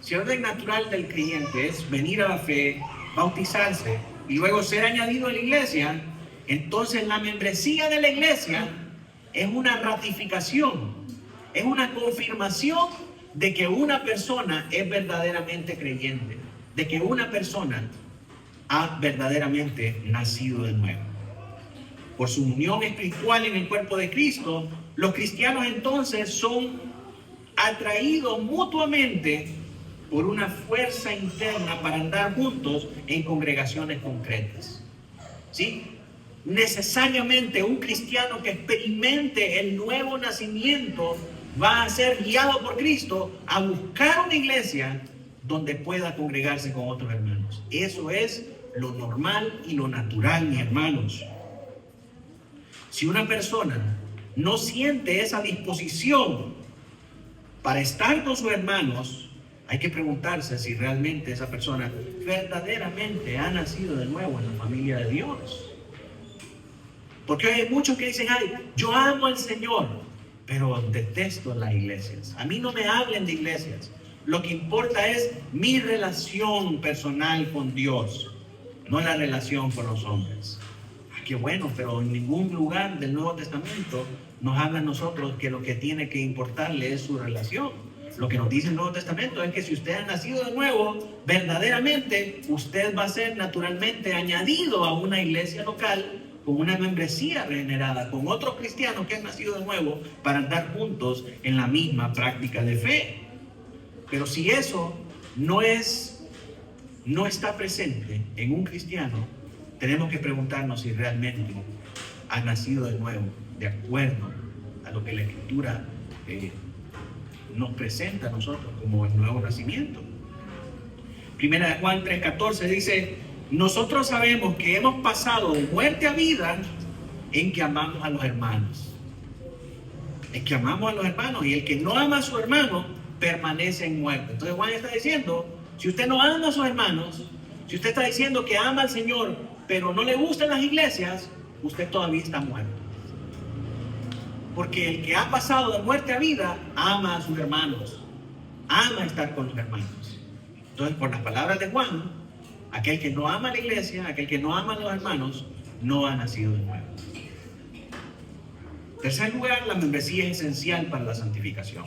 si el orden natural del creyente es venir a la fe, bautizarse y luego ser añadido a la iglesia, entonces la membresía de la iglesia es una ratificación, es una confirmación de que una persona es verdaderamente creyente, de que una persona ha verdaderamente nacido de nuevo. Por su unión espiritual en el cuerpo de Cristo, los cristianos entonces son atraídos mutuamente por una fuerza interna para andar juntos en congregaciones concretas. ¿Sí? Necesariamente un cristiano que experimente el nuevo nacimiento va a ser guiado por Cristo a buscar una iglesia donde pueda congregarse con otros hermanos. Eso es lo normal y lo natural, mis hermanos. Si una persona no siente esa disposición para estar con sus hermanos, hay que preguntarse si realmente esa persona verdaderamente ha nacido de nuevo en la familia de Dios. Porque hay muchos que dicen: ay, yo amo al Señor, pero detesto las iglesias. A mí no me hablen de iglesias. Lo que importa es mi relación personal con Dios, no la relación con los hombres. Qué bueno, pero en ningún lugar del Nuevo Testamento nos habla a nosotros que lo que tiene que importarle es su relación. Lo que nos dice el Nuevo Testamento es que si usted ha nacido de nuevo, verdaderamente usted va a ser naturalmente añadido a una iglesia local con una membresía regenerada, con otros cristianos que han nacido de nuevo para andar juntos en la misma práctica de fe. Pero si eso no está presente en un cristiano, tenemos que preguntarnos si realmente ha nacido de nuevo, de acuerdo a lo que la Escritura nos presenta a nosotros como el nuevo nacimiento. Primera de Juan 3:14 dice: nosotros sabemos que hemos pasado de muerte a vida en que amamos a los hermanos. En que amamos a los hermanos, y el que no ama a su hermano permanece en muerte. Entonces Juan está diciendo, si usted no ama a sus hermanos, si usted está diciendo que ama al Señor, pero no le gustan las iglesias, usted todavía está muerto. Porque el que ha pasado de muerte a vida ama a sus hermanos, ama estar con los hermanos. Entonces, por las palabras de Juan, aquel que no ama a la iglesia, aquel que no ama a los hermanos, no ha nacido de nuevo. En tercer lugar, la membresía es esencial para la santificación.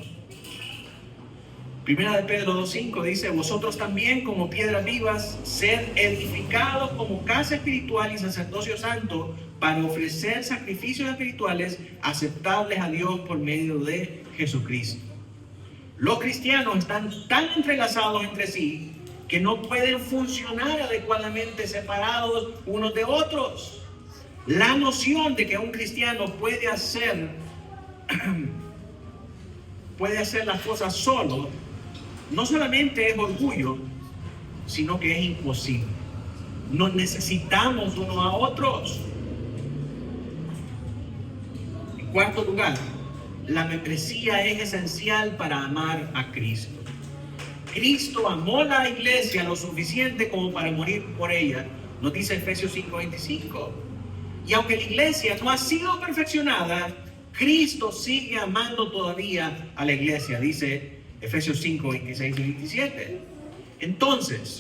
Primera de Pedro 2:5 dice: vosotros también, como piedras vivas, sed edificados como casa espiritual y sacerdocio santo, para ofrecer sacrificios espirituales aceptables a Dios por medio de Jesucristo. Los cristianos están tan entrelazados entre sí que no pueden funcionar adecuadamente separados unos de otros. La noción de que un cristiano puede hacer las cosas solo, no solamente es orgullo, sino que es imposible. Nos necesitamos unos a otros. En cuarto lugar, la membresía es esencial para amar a Cristo. Cristo amó la iglesia lo suficiente como para morir por ella, nos dice Efesios 5:25. Y aunque la iglesia no ha sido perfeccionada, Cristo sigue amando todavía a la iglesia, dice Efesios 5:26 y 27. Entonces,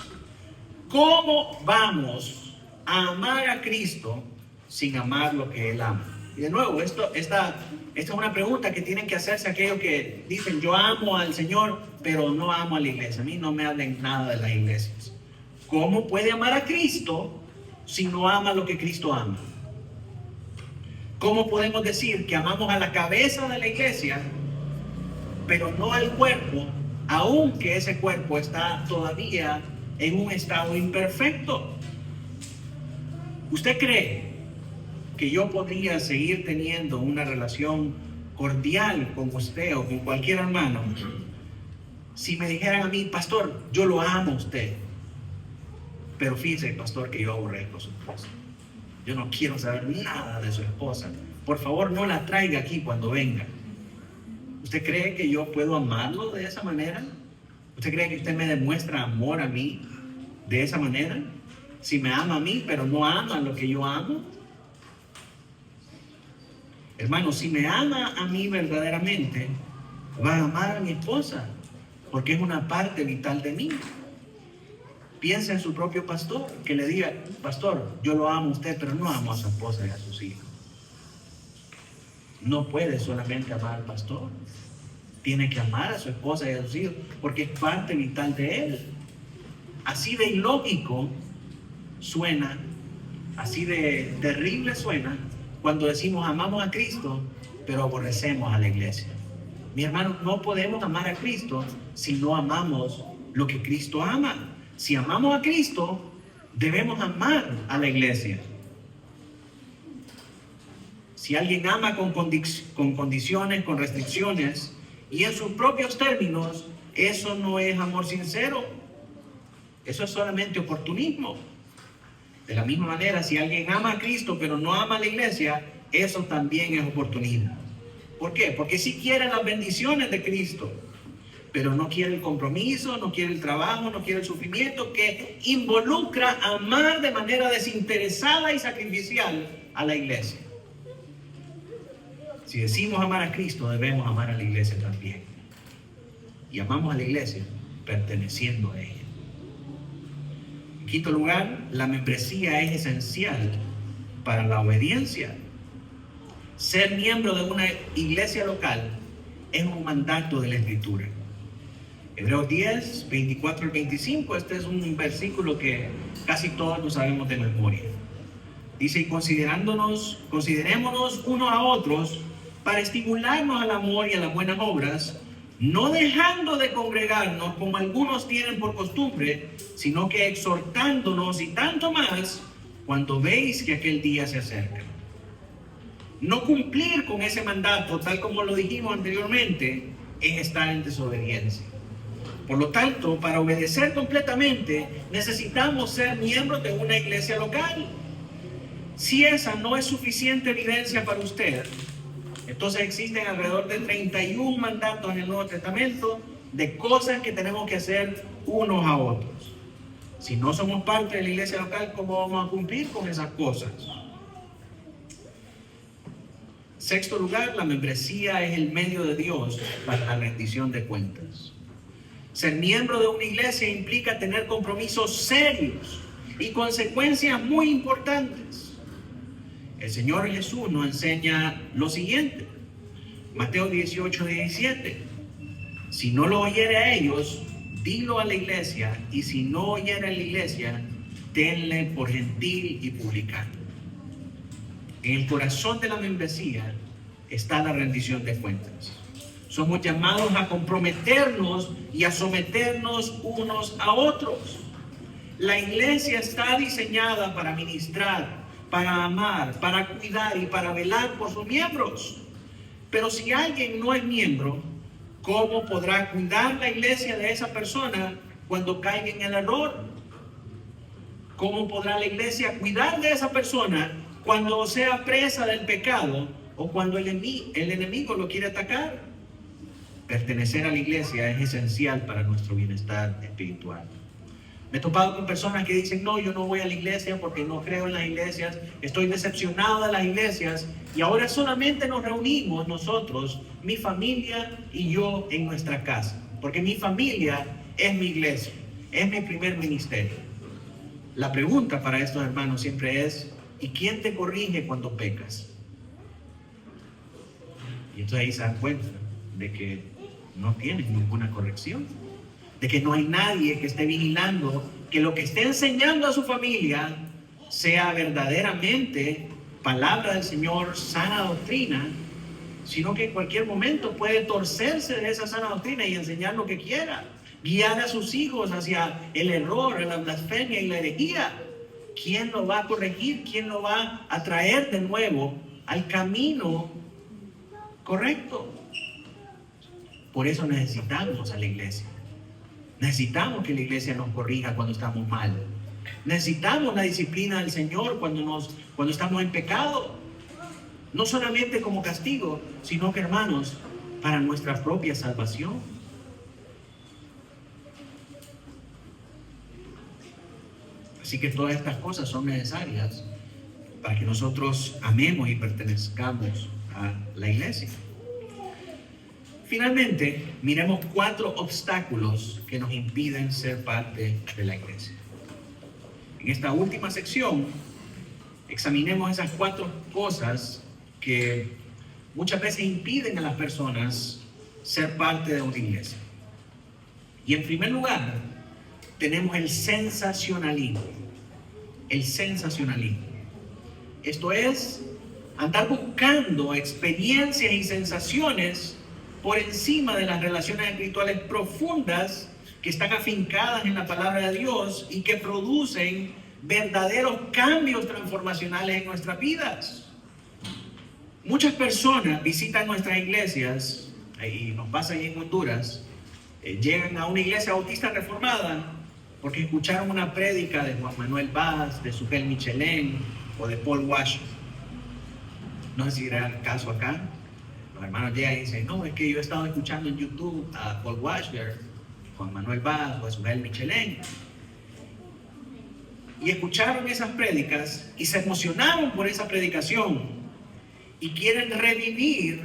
¿cómo vamos a amar a Cristo sin amar lo que Él ama? Y de nuevo, esta es una pregunta que tienen que hacerse aquellos que dicen: yo amo al Señor, pero no amo a la iglesia. A mí no me hablen nada de las iglesias. ¿Cómo puede amar a Cristo si no ama lo que Cristo ama? ¿Cómo podemos decir que amamos a la cabeza de la iglesia, pero no al cuerpo, aunque ese cuerpo está todavía en un estado imperfecto? ¿Usted cree que yo podría seguir teniendo una relación cordial con usted o con cualquier hermano si me dijeran a mí: pastor, yo lo amo a usted, pero fíjese, pastor, que yo aborrezco a su esposa, yo no quiero saber nada de su esposa, por favor no la traiga aquí cuando venga? ¿Usted cree que yo puedo amarlo de esa manera? ¿Usted cree que usted me demuestra amor a mí de esa manera? Si me ama a mí, pero no ama lo que yo amo. Hermano, si me ama a mí verdaderamente, va a amar a mi esposa, porque es una parte vital de mí. Piensa en su propio pastor, que le diga: pastor, yo lo amo a usted, pero no amo a su esposa y a sus hijos. No puede solamente amar al pastor, tiene que amar a su esposa y a sus hijos, porque es parte vital de él. Así de ilógico suena, así de terrible suena cuando decimos amamos a Cristo, pero aborrecemos a la iglesia. Mi hermano, no podemos amar a Cristo si no amamos lo que Cristo ama. Si amamos a Cristo, debemos amar a la iglesia. Si alguien ama con condiciones, con restricciones y en sus propios términos, eso no es amor sincero. Eso es solamente oportunismo. De la misma manera, si alguien ama a Cristo pero no ama a la iglesia, eso también es oportunismo. ¿Por qué? Porque sí quiere las bendiciones de Cristo, pero no quiere el compromiso, no quiere el trabajo, no quiere el sufrimiento que involucra amar de manera desinteresada y sacrificial a la iglesia. Si decimos amar a Cristo, debemos amar a la iglesia también. Y amamos a la iglesia perteneciendo a ella. En quinto lugar, la membresía es esencial para la obediencia. Ser miembro de una iglesia local es un mandato de la Escritura. Hebreos 10, 24 al 25, este es un versículo que casi todos lo sabemos de memoria. Dice: y considerémonos unos a otros para estimularnos al amor y a las buenas obras, no dejando de congregarnos como algunos tienen por costumbre, sino que exhortándonos, y tanto más cuando veis que aquel día se acerca. No cumplir con ese mandato, tal como lo dijimos anteriormente, es estar en desobediencia. Por lo tanto, para obedecer completamente, necesitamos ser miembros de una iglesia local. Si esa no es suficiente evidencia para usted, entonces existen alrededor de 31 mandatos en el Nuevo Testamento de cosas que tenemos que hacer unos a otros. Si no somos parte de la iglesia local, ¿cómo vamos a cumplir con esas cosas? Sexto lugar, la membresía es el medio de Dios para la rendición de cuentas. Ser miembro de una iglesia implica tener compromisos serios y consecuencias muy importantes. El Señor Jesús nos enseña lo siguiente. Mateo 18:17. Si no lo oyere a ellos, dilo a la iglesia, y si no oyere a la iglesia, tenle por gentil y publicano. En el corazón de la membresía está la rendición de cuentas. Somos llamados a comprometernos y a someternos unos a otros. La iglesia está diseñada para ministrar, para amar, para cuidar y para velar por sus miembros. Pero si alguien no es miembro, ¿cómo podrá cuidar la iglesia de esa persona cuando caiga en el error? ¿Cómo podrá la iglesia cuidar de esa persona cuando sea presa del pecado o cuando el enemigo lo quiere atacar? Pertenecer a la iglesia es esencial para nuestro bienestar espiritual. Me he topado con personas que dicen, no, yo no voy a la iglesia porque no creo en las iglesias, estoy decepcionado de las iglesias y ahora solamente nos reunimos nosotros, mi familia y yo en nuestra casa, porque mi familia es mi iglesia, es mi primer ministerio. La pregunta para estos hermanos siempre es, ¿y quién te corrige cuando pecas? Y entonces ahí se dan cuenta de que no tienen ninguna corrección, de que no hay nadie que esté vigilando que lo que esté enseñando a su familia sea verdaderamente palabra del Señor, sana doctrina, sino que en cualquier momento puede torcerse de esa sana doctrina y enseñar lo que quiera, guiar a sus hijos hacia el error, la blasfemia y la herejía. ¿Quién lo va a corregir? ¿Quién lo va a traer de nuevo al camino correcto? Por eso necesitamos a la iglesia. Necesitamos que la iglesia nos corrija cuando estamos mal. Necesitamos la disciplina del Señor cuando estamos en pecado. No solamente como castigo, sino que, hermanos, para nuestra propia salvación. Así que todas estas cosas son necesarias para que nosotros amemos y pertenezcamos a la iglesia. Finalmente, miremos 4 obstáculos que nos impiden ser parte de la iglesia. En esta última sección, examinemos esas 4 cosas que muchas veces impiden a las personas ser parte de una iglesia. Y en primer lugar, tenemos el sensacionalismo. El sensacionalismo. Esto es andar buscando experiencias y sensaciones por encima de las relaciones espirituales profundas que están afincadas en la palabra de Dios y que producen verdaderos cambios transformacionales en nuestras vidas. Muchas personas visitan nuestras iglesias, y nos pasa ahí en Honduras, llegan a una iglesia bautista reformada porque escucharon una prédica de Juan Manuel Vaz, de Sugel Michelén o de Paul Washer. No sé si era el caso acá. Los hermanos llegan y dicen, no, es que yo he estado escuchando en YouTube a Paul Washer, Juan Manuel Vaz o a Sugel Michelén. Y escucharon esas prédicas y se emocionaron por esa predicación y quieren revivir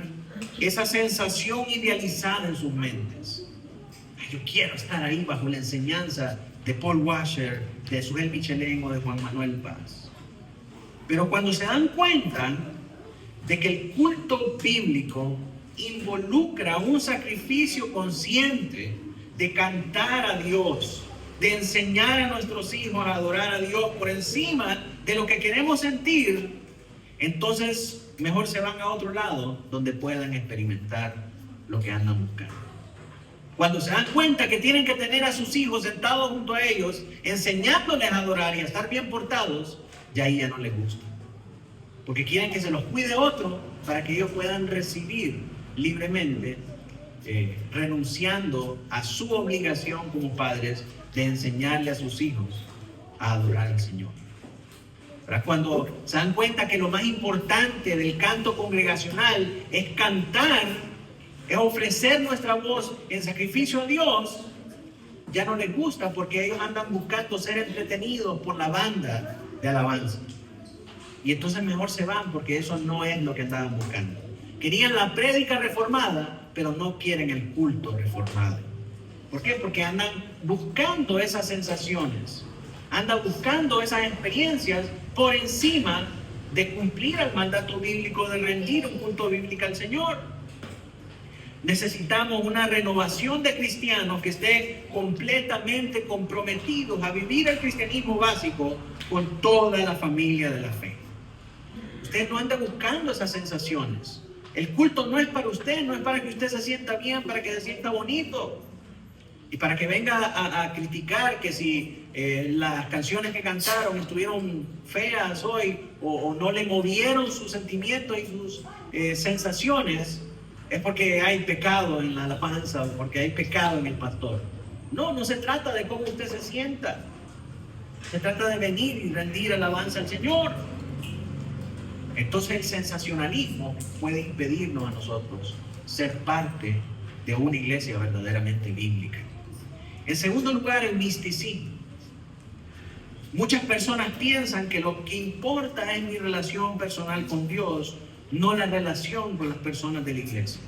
esa sensación idealizada en sus mentes. Ay, yo quiero estar ahí bajo la enseñanza de Paul Washer, de Sugel Michelén o de Juan Manuel Vaz. Pero cuando se dan cuenta de que el culto bíblico involucra un sacrificio consciente de cantar a Dios, de enseñar a nuestros hijos a adorar a Dios por encima de lo que queremos sentir, entonces mejor se van a otro lado donde puedan experimentar lo que andan buscando. Cuando se dan cuenta que tienen que tener a sus hijos sentados junto a ellos, enseñándoles a adorar y a estar bien portados, ya ahí ya no les gusta. Porque quieren que se los cuide otro para que ellos puedan recibir libremente, renunciando a su obligación como padres de enseñarle a sus hijos a adorar al Señor. Pero cuando se dan cuenta que lo más importante del canto congregacional es cantar, es ofrecer nuestra voz en sacrificio a Dios, ya no les gusta, porque ellos andan buscando ser entretenidos por la banda de alabanza. Y entonces mejor se van, porque eso no es lo que andaban buscando. Querían la prédica reformada, pero no quieren el culto reformado. ¿Por qué? Porque andan buscando esas sensaciones, andan buscando esas experiencias por encima de cumplir el mandato bíblico de rendir un culto bíblico al Señor. Necesitamos una renovación de cristianos que esté completamente comprometidos a vivir el cristianismo básico con toda la familia de la fe. Usted no anda buscando esas sensaciones. El culto no es para usted, no es para que usted se sienta bien, para que se sienta bonito y para que venga a criticar que si las canciones que cantaron estuvieron feas hoy o no le movieron sus sentimientos y sus sensaciones. Es porque hay pecado en la alabanza o porque hay pecado en el pastor. No, no se trata de cómo usted se sienta. Se trata de venir y rendir alabanza al Señor. Entonces el sensacionalismo puede impedirnos a nosotros ser parte de una iglesia verdaderamente bíblica. En segundo lugar, el misticismo. Muchas personas piensan que lo que importa es mi relación personal con Dios, no la relación con las personas de la iglesia.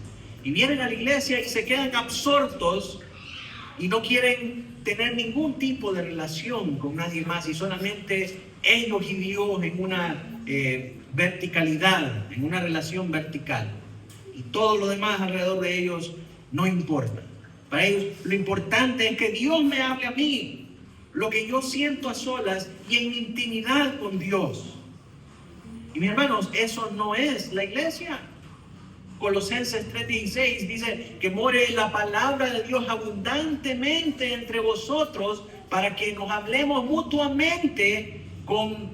Y vienen a la iglesia y se quedan absortos y no quieren tener ningún tipo de relación con nadie más, y solamente ellos y Dios en una verticalidad, en una relación vertical. Y todo lo demás alrededor de ellos no importa. Para ellos lo importante es que Dios me hable a mí, lo que yo siento a solas y en intimidad con Dios. Y mis hermanos, eso no es la iglesia. Colosenses 3:16 dice que more la palabra de Dios abundantemente entre vosotros para que nos hablemos mutuamente con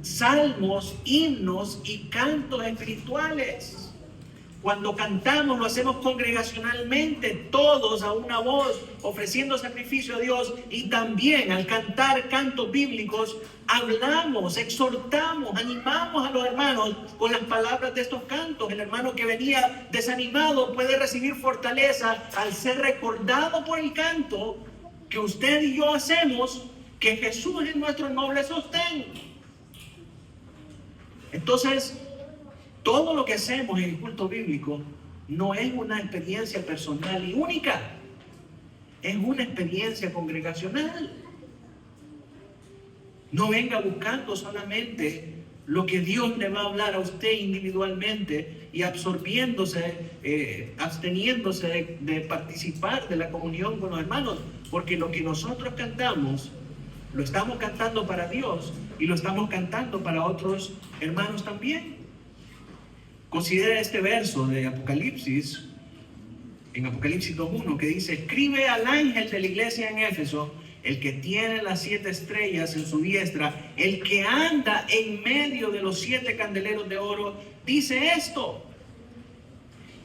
salmos, himnos y cantos espirituales. Cuando cantamos lo hacemos congregacionalmente, todos a una voz, ofreciendo sacrificio a Dios, y también al cantar cantos bíblicos hablamos, exhortamos, animamos a los hermanos con las palabras de estos cantos. El hermano que venía desanimado puede recibir fortaleza al ser recordado por el canto que usted y yo hacemos, que Jesús es nuestro noble sostén. Entonces, todo lo que hacemos en el culto bíblico no es una experiencia personal y única, es una experiencia congregacional. No venga buscando solamente lo que Dios le va a hablar a usted individualmente y absorbiéndose, absteniéndose de participar de la comunión con los hermanos, porque lo que nosotros cantamos lo estamos cantando para Dios y lo estamos cantando para otros hermanos también. Considera este verso de Apocalipsis, en Apocalipsis 2:1, que dice: escribe al ángel de la iglesia en Éfeso, el que tiene las 7 estrellas en su diestra, el que anda en medio de los 7 candeleros de oro, dice esto.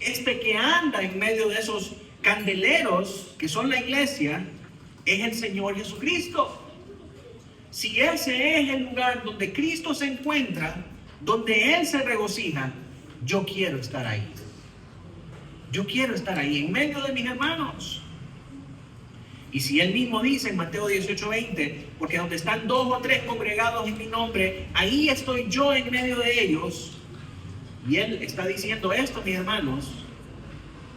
Este que anda en medio de esos candeleros, que son la iglesia, es el Señor Jesucristo. Si ese es el lugar donde Cristo se encuentra, donde Él se regocija, yo quiero estar ahí. Yo quiero estar ahí, en medio de mis hermanos. Y si Él mismo dice en Mateo 18:20, porque donde están 2 o 3 congregados en mi nombre, ahí estoy yo en medio de ellos. Y Él está diciendo esto, mis hermanos,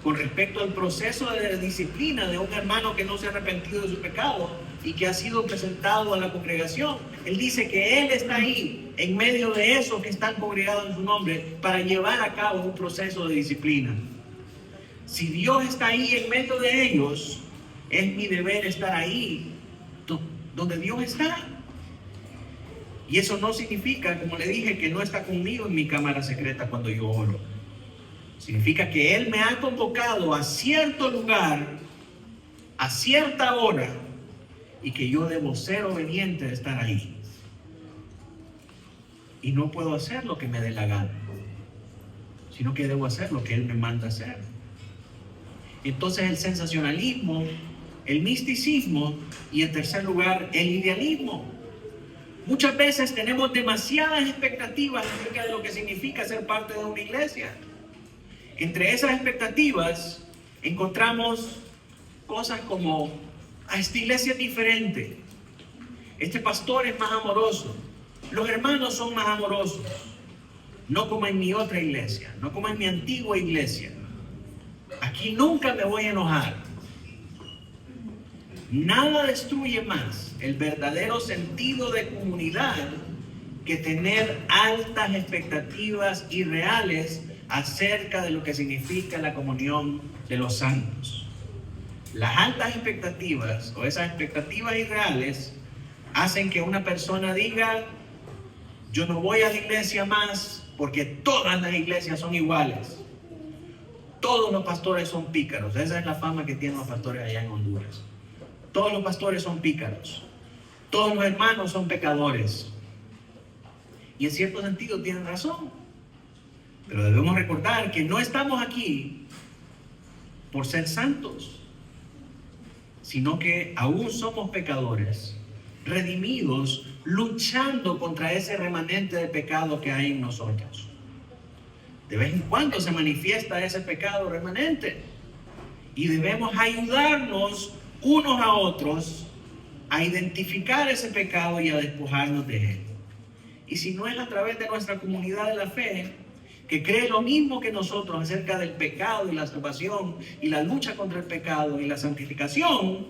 con respecto al proceso de disciplina de un hermano que no se ha arrepentido de su pecado y que ha sido presentado a la congregación. Él dice que Él está ahí en medio de esos que están congregados en su nombre para llevar a cabo un proceso de disciplina. Si Dios está ahí en medio de ellos, es mi deber estar ahí donde Dios está. Y eso no significa, como le dije, que no está conmigo en mi cámara secreta cuando yo oro. Significa que Él me ha convocado a cierto lugar, a cierta hora, y que yo debo ser obediente de estar ahí. y no puedo hacer lo que me dé la gana, sino que debo hacer lo que Él me manda hacer. Entonces el sensacionalismo, el misticismo y en tercer lugar el idealismo. Muchas veces tenemos demasiadas expectativas acerca de lo que significa ser parte de una iglesia. Entre esas expectativas encontramos cosas como: esta iglesia es diferente, este pastor es más amoroso, los hermanos son más amorosos, no como en mi otra iglesia, no como en mi antigua iglesia. Aquí nunca me voy a enojar. Nada destruye más el verdadero sentido de comunidad que tener altas expectativas irreales acerca de lo que significa la comunión de los santos. Las altas expectativas o esas expectativas irreales hacen que una persona diga: yo no voy a la iglesia más porque todas las iglesias son iguales. Todos los pastores son pícaros. Esa es la fama que tienen los pastores allá en Honduras. Todos los pastores son pícaros. Todos los hermanos son pecadores. Y en cierto sentido tienen razón. Pero debemos recordar que no estamos aquí por ser santos, sino que aún somos pecadores, redimidos, luchando contra ese remanente de pecado que hay en nosotros. De vez en cuando se manifiesta ese pecado remanente y debemos ayudarnos unos a otros a identificar ese pecado y a despojarnos de él. Y si no es a través de nuestra comunidad de la fe, que cree lo mismo que nosotros acerca del pecado y la salvación y la lucha contra el pecado y la santificación,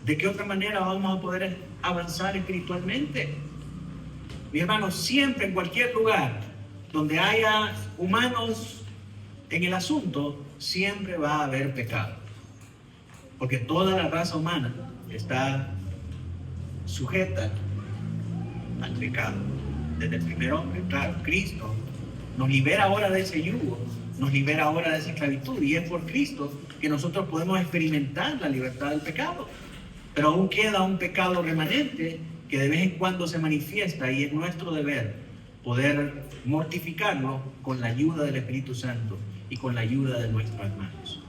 ¿de qué otra manera vamos a poder avanzar espiritualmente? Mi hermano, siempre en cualquier lugar donde haya humanos en el asunto, siempre va a haber pecado. Porque toda la raza humana está sujeta al pecado. Desde el primer hombre, claro, Cristo nos libera ahora de ese yugo, nos libera ahora de esa esclavitud, y es por Cristo que nosotros podemos experimentar la libertad del pecado. Pero aún queda un pecado remanente que de vez en cuando se manifiesta, y es nuestro deber poder mortificarlo con la ayuda del Espíritu Santo y con la ayuda de nuestros hermanos.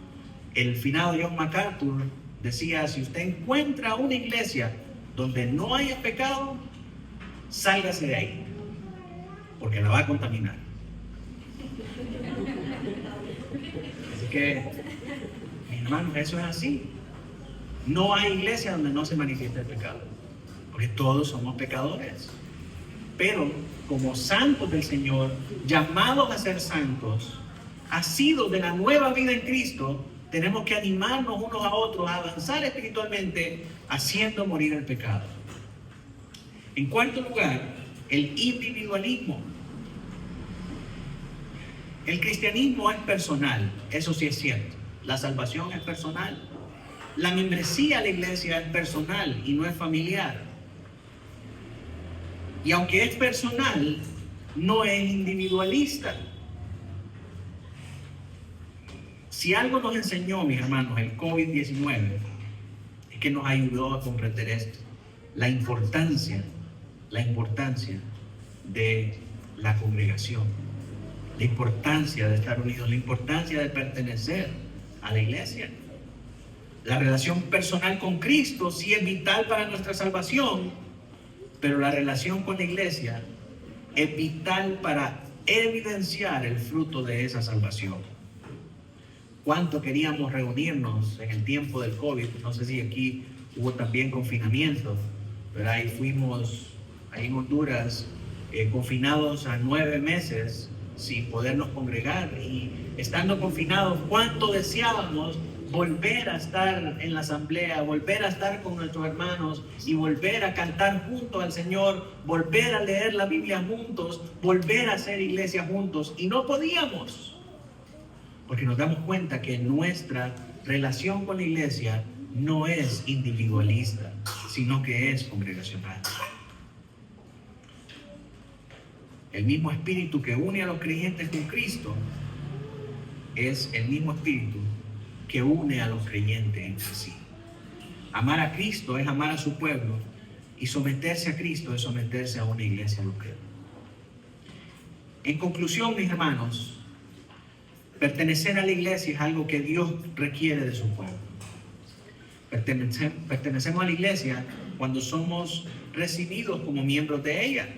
El finado John MacArthur decía: si usted encuentra una iglesia donde no haya pecado, sálgase de ahí, porque la va a contaminar. Así que, mis hermanos, eso es así. No hay iglesia donde no se manifieste el pecado, porque todos somos pecadores. Pero como santos del Señor, llamados a ser santos, asidos de la nueva vida en Cristo, tenemos que animarnos unos a otros a avanzar espiritualmente, haciendo morir el pecado. En cuarto lugar, el individualismo. El cristianismo es personal, eso sí es cierto. La salvación es personal. La membresía a la iglesia es personal y no es familiar. Y aunque es personal, no es individualista. Si algo nos enseñó, mis hermanos, el COVID-19, es que nos ayudó a comprender esto. La importancia de la congregación, la importancia de estar unidos, la importancia de pertenecer a la iglesia. La relación personal con Cristo sí es vital para nuestra salvación, pero la relación con la iglesia es vital para evidenciar el fruto de esa salvación. ¿Cuánto queríamos reunirnos en el tiempo del COVID? No sé si aquí hubo también confinamiento, pero ahí fuimos, ahí en Honduras, confinados a 9 meses sin podernos congregar. Y estando confinados, ¿cuánto deseábamos volver a estar en la asamblea, volver a estar con nuestros hermanos y volver a cantar juntos al Señor, volver a leer la Biblia juntos, volver a hacer iglesia juntos? Y no podíamos, porque nos damos cuenta que nuestra relación con la iglesia no es individualista, sino que es congregacional. El mismo espíritu que une a los creyentes con Cristo es el mismo espíritu que une a los creyentes entre sí. Amar a Cristo es amar a su pueblo, Y someterse a Cristo es someterse a una iglesia local. En conclusión, mis hermanos, pertenecer a la iglesia es algo que Dios requiere de su pueblo. Pertenecemos a la iglesia cuando somos recibidos como miembros de ella.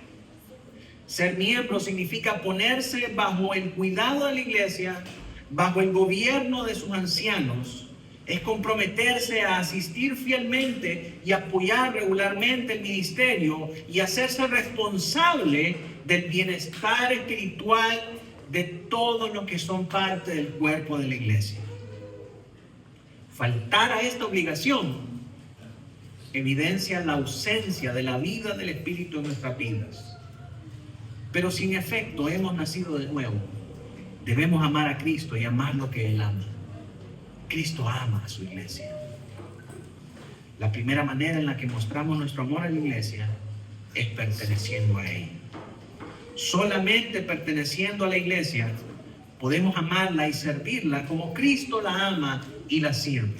Ser miembro significa ponerse bajo el cuidado de la iglesia, bajo el gobierno de sus ancianos. Es comprometerse a asistir fielmente y apoyar regularmente el ministerio y hacerse responsable del bienestar espiritual de todos los que son parte del cuerpo de la iglesia. Faltar a esta obligación evidencia la ausencia de la vida del Espíritu en nuestras vidas. Pero si en efecto hemos nacido de nuevo, debemos amar a Cristo y amar lo que Él ama. Cristo ama a su iglesia. La primera manera en la que mostramos nuestro amor a la iglesia es perteneciendo a ella. Solamente perteneciendo a la iglesia podemos amarla y servirla como Cristo la ama y la sirve,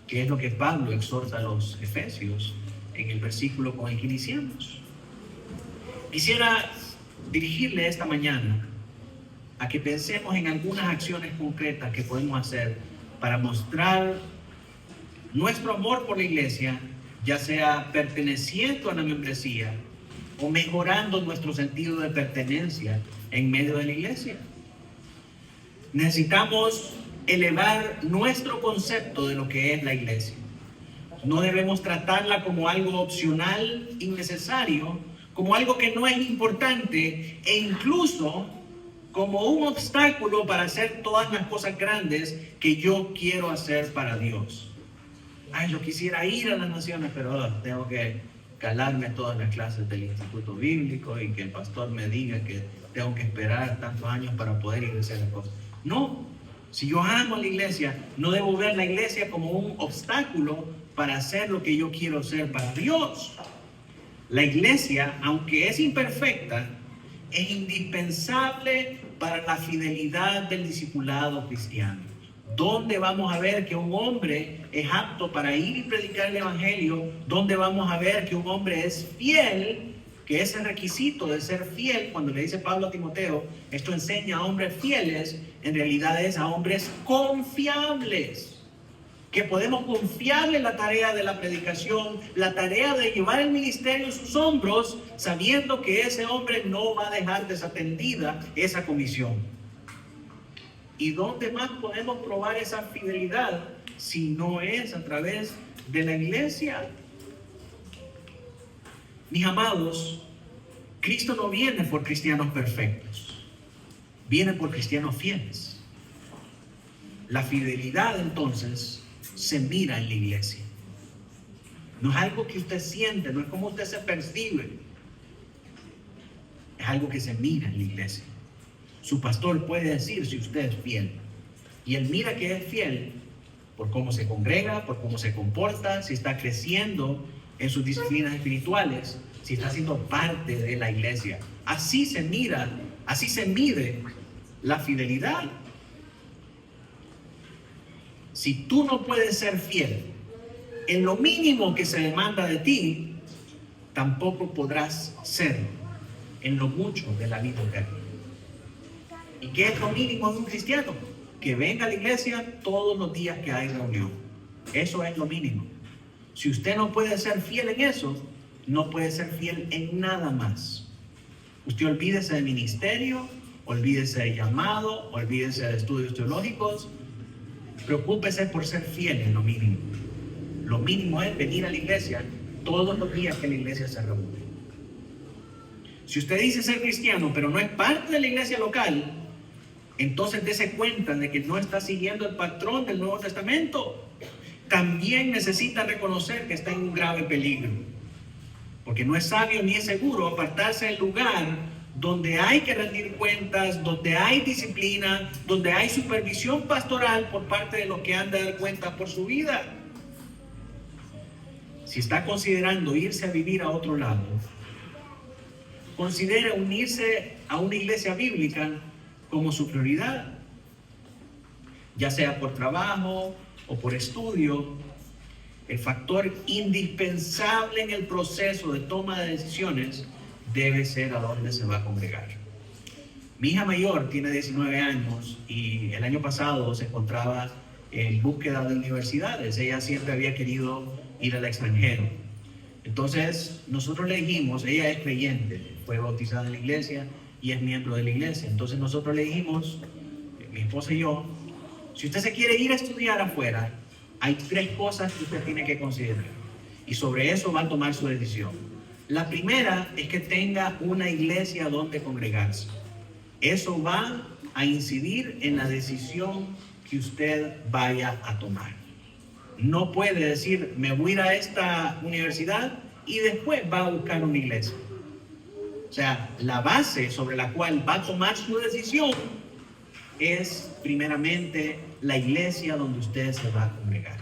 que es lo que Pablo exhorta a los Efesios en el versículo con el que iniciamos. Quisiera dirigirle esta mañana a que pensemos en algunas acciones concretas que podemos hacer para mostrar nuestro amor por la iglesia, ya sea perteneciendo a la membresía o mejorando nuestro sentido de pertenencia en medio de la iglesia. Necesitamos elevar nuestro concepto de lo que es la iglesia. No debemos tratarla como algo opcional, innecesario, como algo que no es importante e incluso como un obstáculo para hacer todas las cosas grandes que yo quiero hacer para Dios. Yo quisiera ir a las naciones, pero tengo que calarme todas las clases del Instituto Bíblico y que el pastor me diga que tengo que esperar tantos años para poder ir a hacer las cosas. No, si yo amo a la iglesia, no debo ver la iglesia como un obstáculo para hacer lo que yo quiero hacer para Dios. La iglesia, aunque es imperfecta, es indispensable para la fidelidad del discipulado cristiano. ¿Dónde vamos a ver que un hombre es apto para ir y predicar el evangelio? ¿Dónde vamos a ver que un hombre es fiel? Que ese requisito de ser fiel, cuando le dice Pablo a Timoteo, esto enseña a hombres fieles, en realidad es a hombres confiables. Que podemos confiarle la tarea de la predicación, la tarea de llevar el ministerio en sus hombros, sabiendo que ese hombre no va a dejar desatendida esa comisión. ¿Y dónde más podemos probar esa fidelidad si no es a través de la iglesia? Mis amados, Cristo no viene por cristianos perfectos, viene por cristianos fieles. La fidelidad entonces se mira en la iglesia. No es algo que usted siente, no es como usted se percibe. Es algo que se mira en la iglesia. Su pastor puede decir si usted es fiel. Y él mira que es fiel por cómo se congrega, por cómo se comporta, si está creciendo en sus disciplinas espirituales, si está siendo parte de la iglesia. Así se mira, así se mide la fidelidad. Si tú no puedes ser fiel en lo mínimo que se demanda de ti, tampoco podrás ser en lo mucho de la vida eterna. ¿Y qué es lo mínimo de un cristiano? Que venga a la iglesia todos los días que hay reunión. Eso es lo mínimo. Si usted no puede ser fiel en eso, no puede ser fiel en nada más. Usted olvídese de ministerio, olvídese de llamado, olvídese de estudios teológicos. Preocúpese por ser fiel en lo mínimo. Lo mínimo es venir a la iglesia todos los días que la iglesia se reúne. Si usted dice ser cristiano, pero no es parte de la iglesia local, entonces dése cuenta de que no está siguiendo el patrón del Nuevo Testamento. También necesita reconocer que está en un grave peligro, porque no es sabio ni es seguro apartarse del lugar donde hay que rendir cuentas, donde hay disciplina, donde hay supervisión pastoral por parte de los que han de dar cuenta por su vida. Si está considerando irse a vivir a otro lado, considere unirse a una iglesia bíblica como su prioridad, ya sea por trabajo o por estudio. el factor indispensable en el proceso de toma de decisiones debe ser a dónde se va a congregar. Mi hija mayor tiene 19 años y el año pasado se encontraba en búsqueda de universidades. Ella siempre había querido ir al extranjero. Entonces nosotros le dijimos, ella es creyente, fue bautizada en la iglesia y es miembro de la iglesia. Entonces nosotros le dijimos, mi esposa y yo, si usted se quiere ir a estudiar afuera, hay 3 cosas que usted tiene que considerar y sobre eso va a tomar su decisión. La primera es que tenga una iglesia donde congregarse. Eso va a incidir en la decisión que usted vaya a tomar. No puede decir, me voy a ir a esta universidad y después va a buscar una iglesia. O sea, la base sobre la cual va a tomar su decisión es primeramente la iglesia donde usted se va a congregar.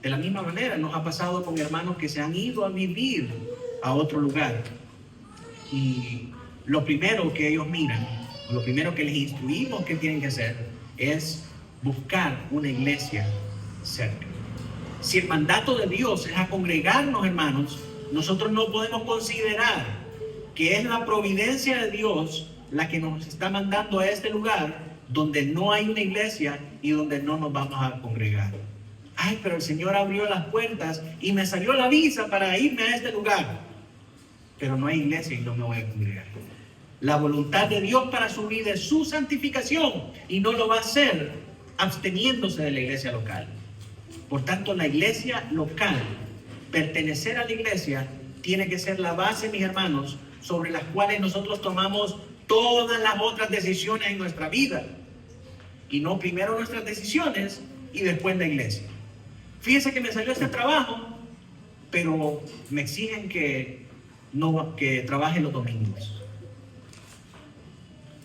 De la misma manera nos ha pasado con hermanos que se han ido a vivir a otro lugar y lo primero que ellos miran, lo primero que les instruimos que tienen que hacer es buscar una iglesia cerca. Si el mandato de Dios es a congregarnos, hermanos, nosotros no podemos considerar que es la providencia de Dios la que nos está mandando a este lugar donde no hay una iglesia y donde no nos vamos a congregar. Ay, pero el Señor abrió las puertas y me salió la visa para irme a este lugar, pero no hay iglesia y no me voy a congregar. La voluntad de Dios para su vida es su santificación y no lo va a hacer absteniéndose de la iglesia local. Por tanto, la iglesia local, pertenecer a la iglesia, tiene que ser la base, mis hermanos, sobre las cuales nosotros tomamos todas las otras decisiones en nuestra vida. Y no primero nuestras decisiones y después la iglesia. Fíjese que me salió este trabajo, pero me exigen que trabaje los domingos.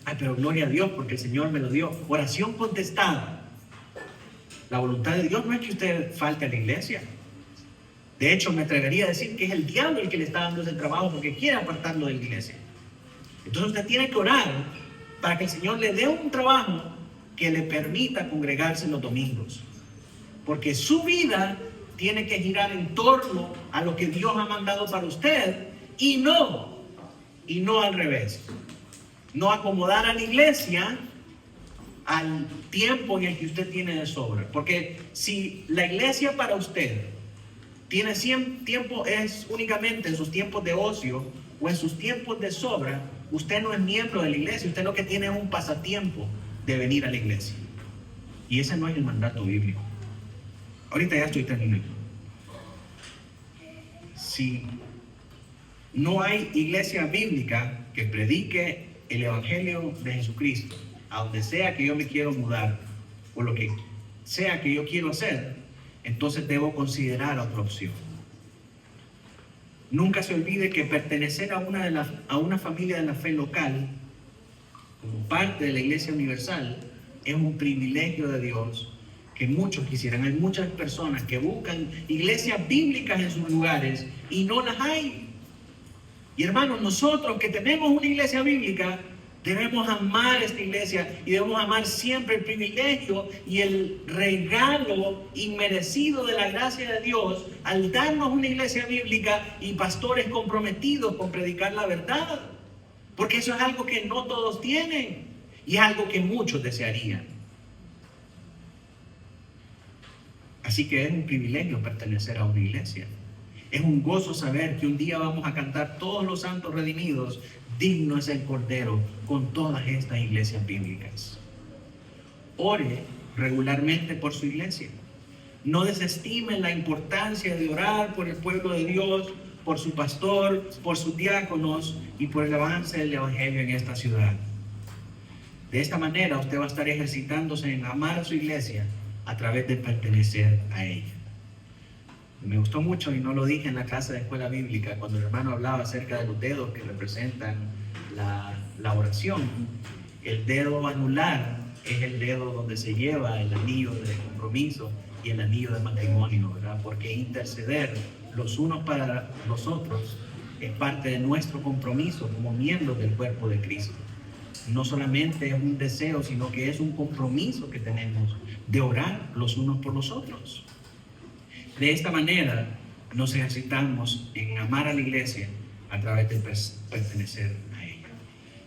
Ay, pero gloria a Dios porque el Señor me lo dio. Oración contestada. La voluntad de Dios no es que usted falte a la iglesia. De hecho, me atrevería a decir que es el diablo el que le está dando ese trabajo porque quiere apartarlo de la iglesia. Entonces usted tiene que orar para que el Señor le dé un trabajo que le permita congregarse los domingos. Porque su vida tiene que girar en torno a lo que Dios ha mandado para usted y no al revés. No acomodar a la iglesia al tiempo en el que usted tiene de sobra. Porque si la iglesia para usted tiene tiempo, es únicamente en sus tiempos de ocio o en sus tiempos de sobra, usted no es miembro de la iglesia. Usted lo que tiene es un pasatiempo de venir a la iglesia. Y ese no es el mandato bíblico. Ahorita ya estoy terminando. Si no hay iglesia bíblica que predique el evangelio de Jesucristo, a donde sea que yo me quiero mudar o lo que sea que yo quiero hacer, entonces debo considerar otra opción. Nunca se olvide que pertenecer a una familia de la fe local, como parte de la Iglesia Universal, es un privilegio de Dios que muchos quisieran. Hay muchas personas que buscan iglesias bíblicas en sus lugares y no las hay. Y hermanos, nosotros que tenemos una iglesia bíblica, debemos amar esta iglesia y debemos amar siempre el privilegio y el regalo inmerecido de la gracia de Dios al darnos una iglesia bíblica y pastores comprometidos con predicar la verdad. Porque eso es algo que no todos tienen y es algo que muchos desearían. Así que es un privilegio pertenecer a una iglesia. Es un gozo saber que un día vamos a cantar todos los santos redimidos. Digno es el Cordero con todas estas iglesias bíblicas. Ore regularmente por su iglesia. No desestime la importancia de orar por el pueblo de Dios, por su pastor, por sus diáconos y por el avance del evangelio en esta ciudad. De esta manera usted va a estar ejercitándose en amar a su iglesia a través de pertenecer a ella. Me gustó mucho, y no lo dije en la clase de escuela bíblica, cuando el hermano hablaba acerca de los dedos que representan la oración. El dedo anular es el dedo donde se lleva el anillo de compromiso y el anillo de matrimonio, ¿verdad? Porque interceder los unos para los otros es parte de nuestro compromiso como miembros del cuerpo de Cristo. No solamente es un deseo, sino que es un compromiso que tenemos de orar los unos por los otros. De esta manera nos ejercitamos en amar a la iglesia a través de pertenecer a ella.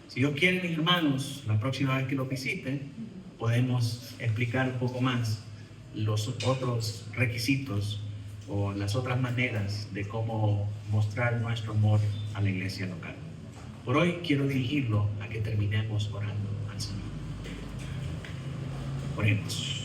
Si Dios quiere, mis hermanos, la próxima vez que lo visiten, podemos explicar un poco más los otros requisitos o las otras maneras de cómo mostrar nuestro amor a la iglesia local. Por hoy quiero dirigirlo a que terminemos orando al Señor. Oremos.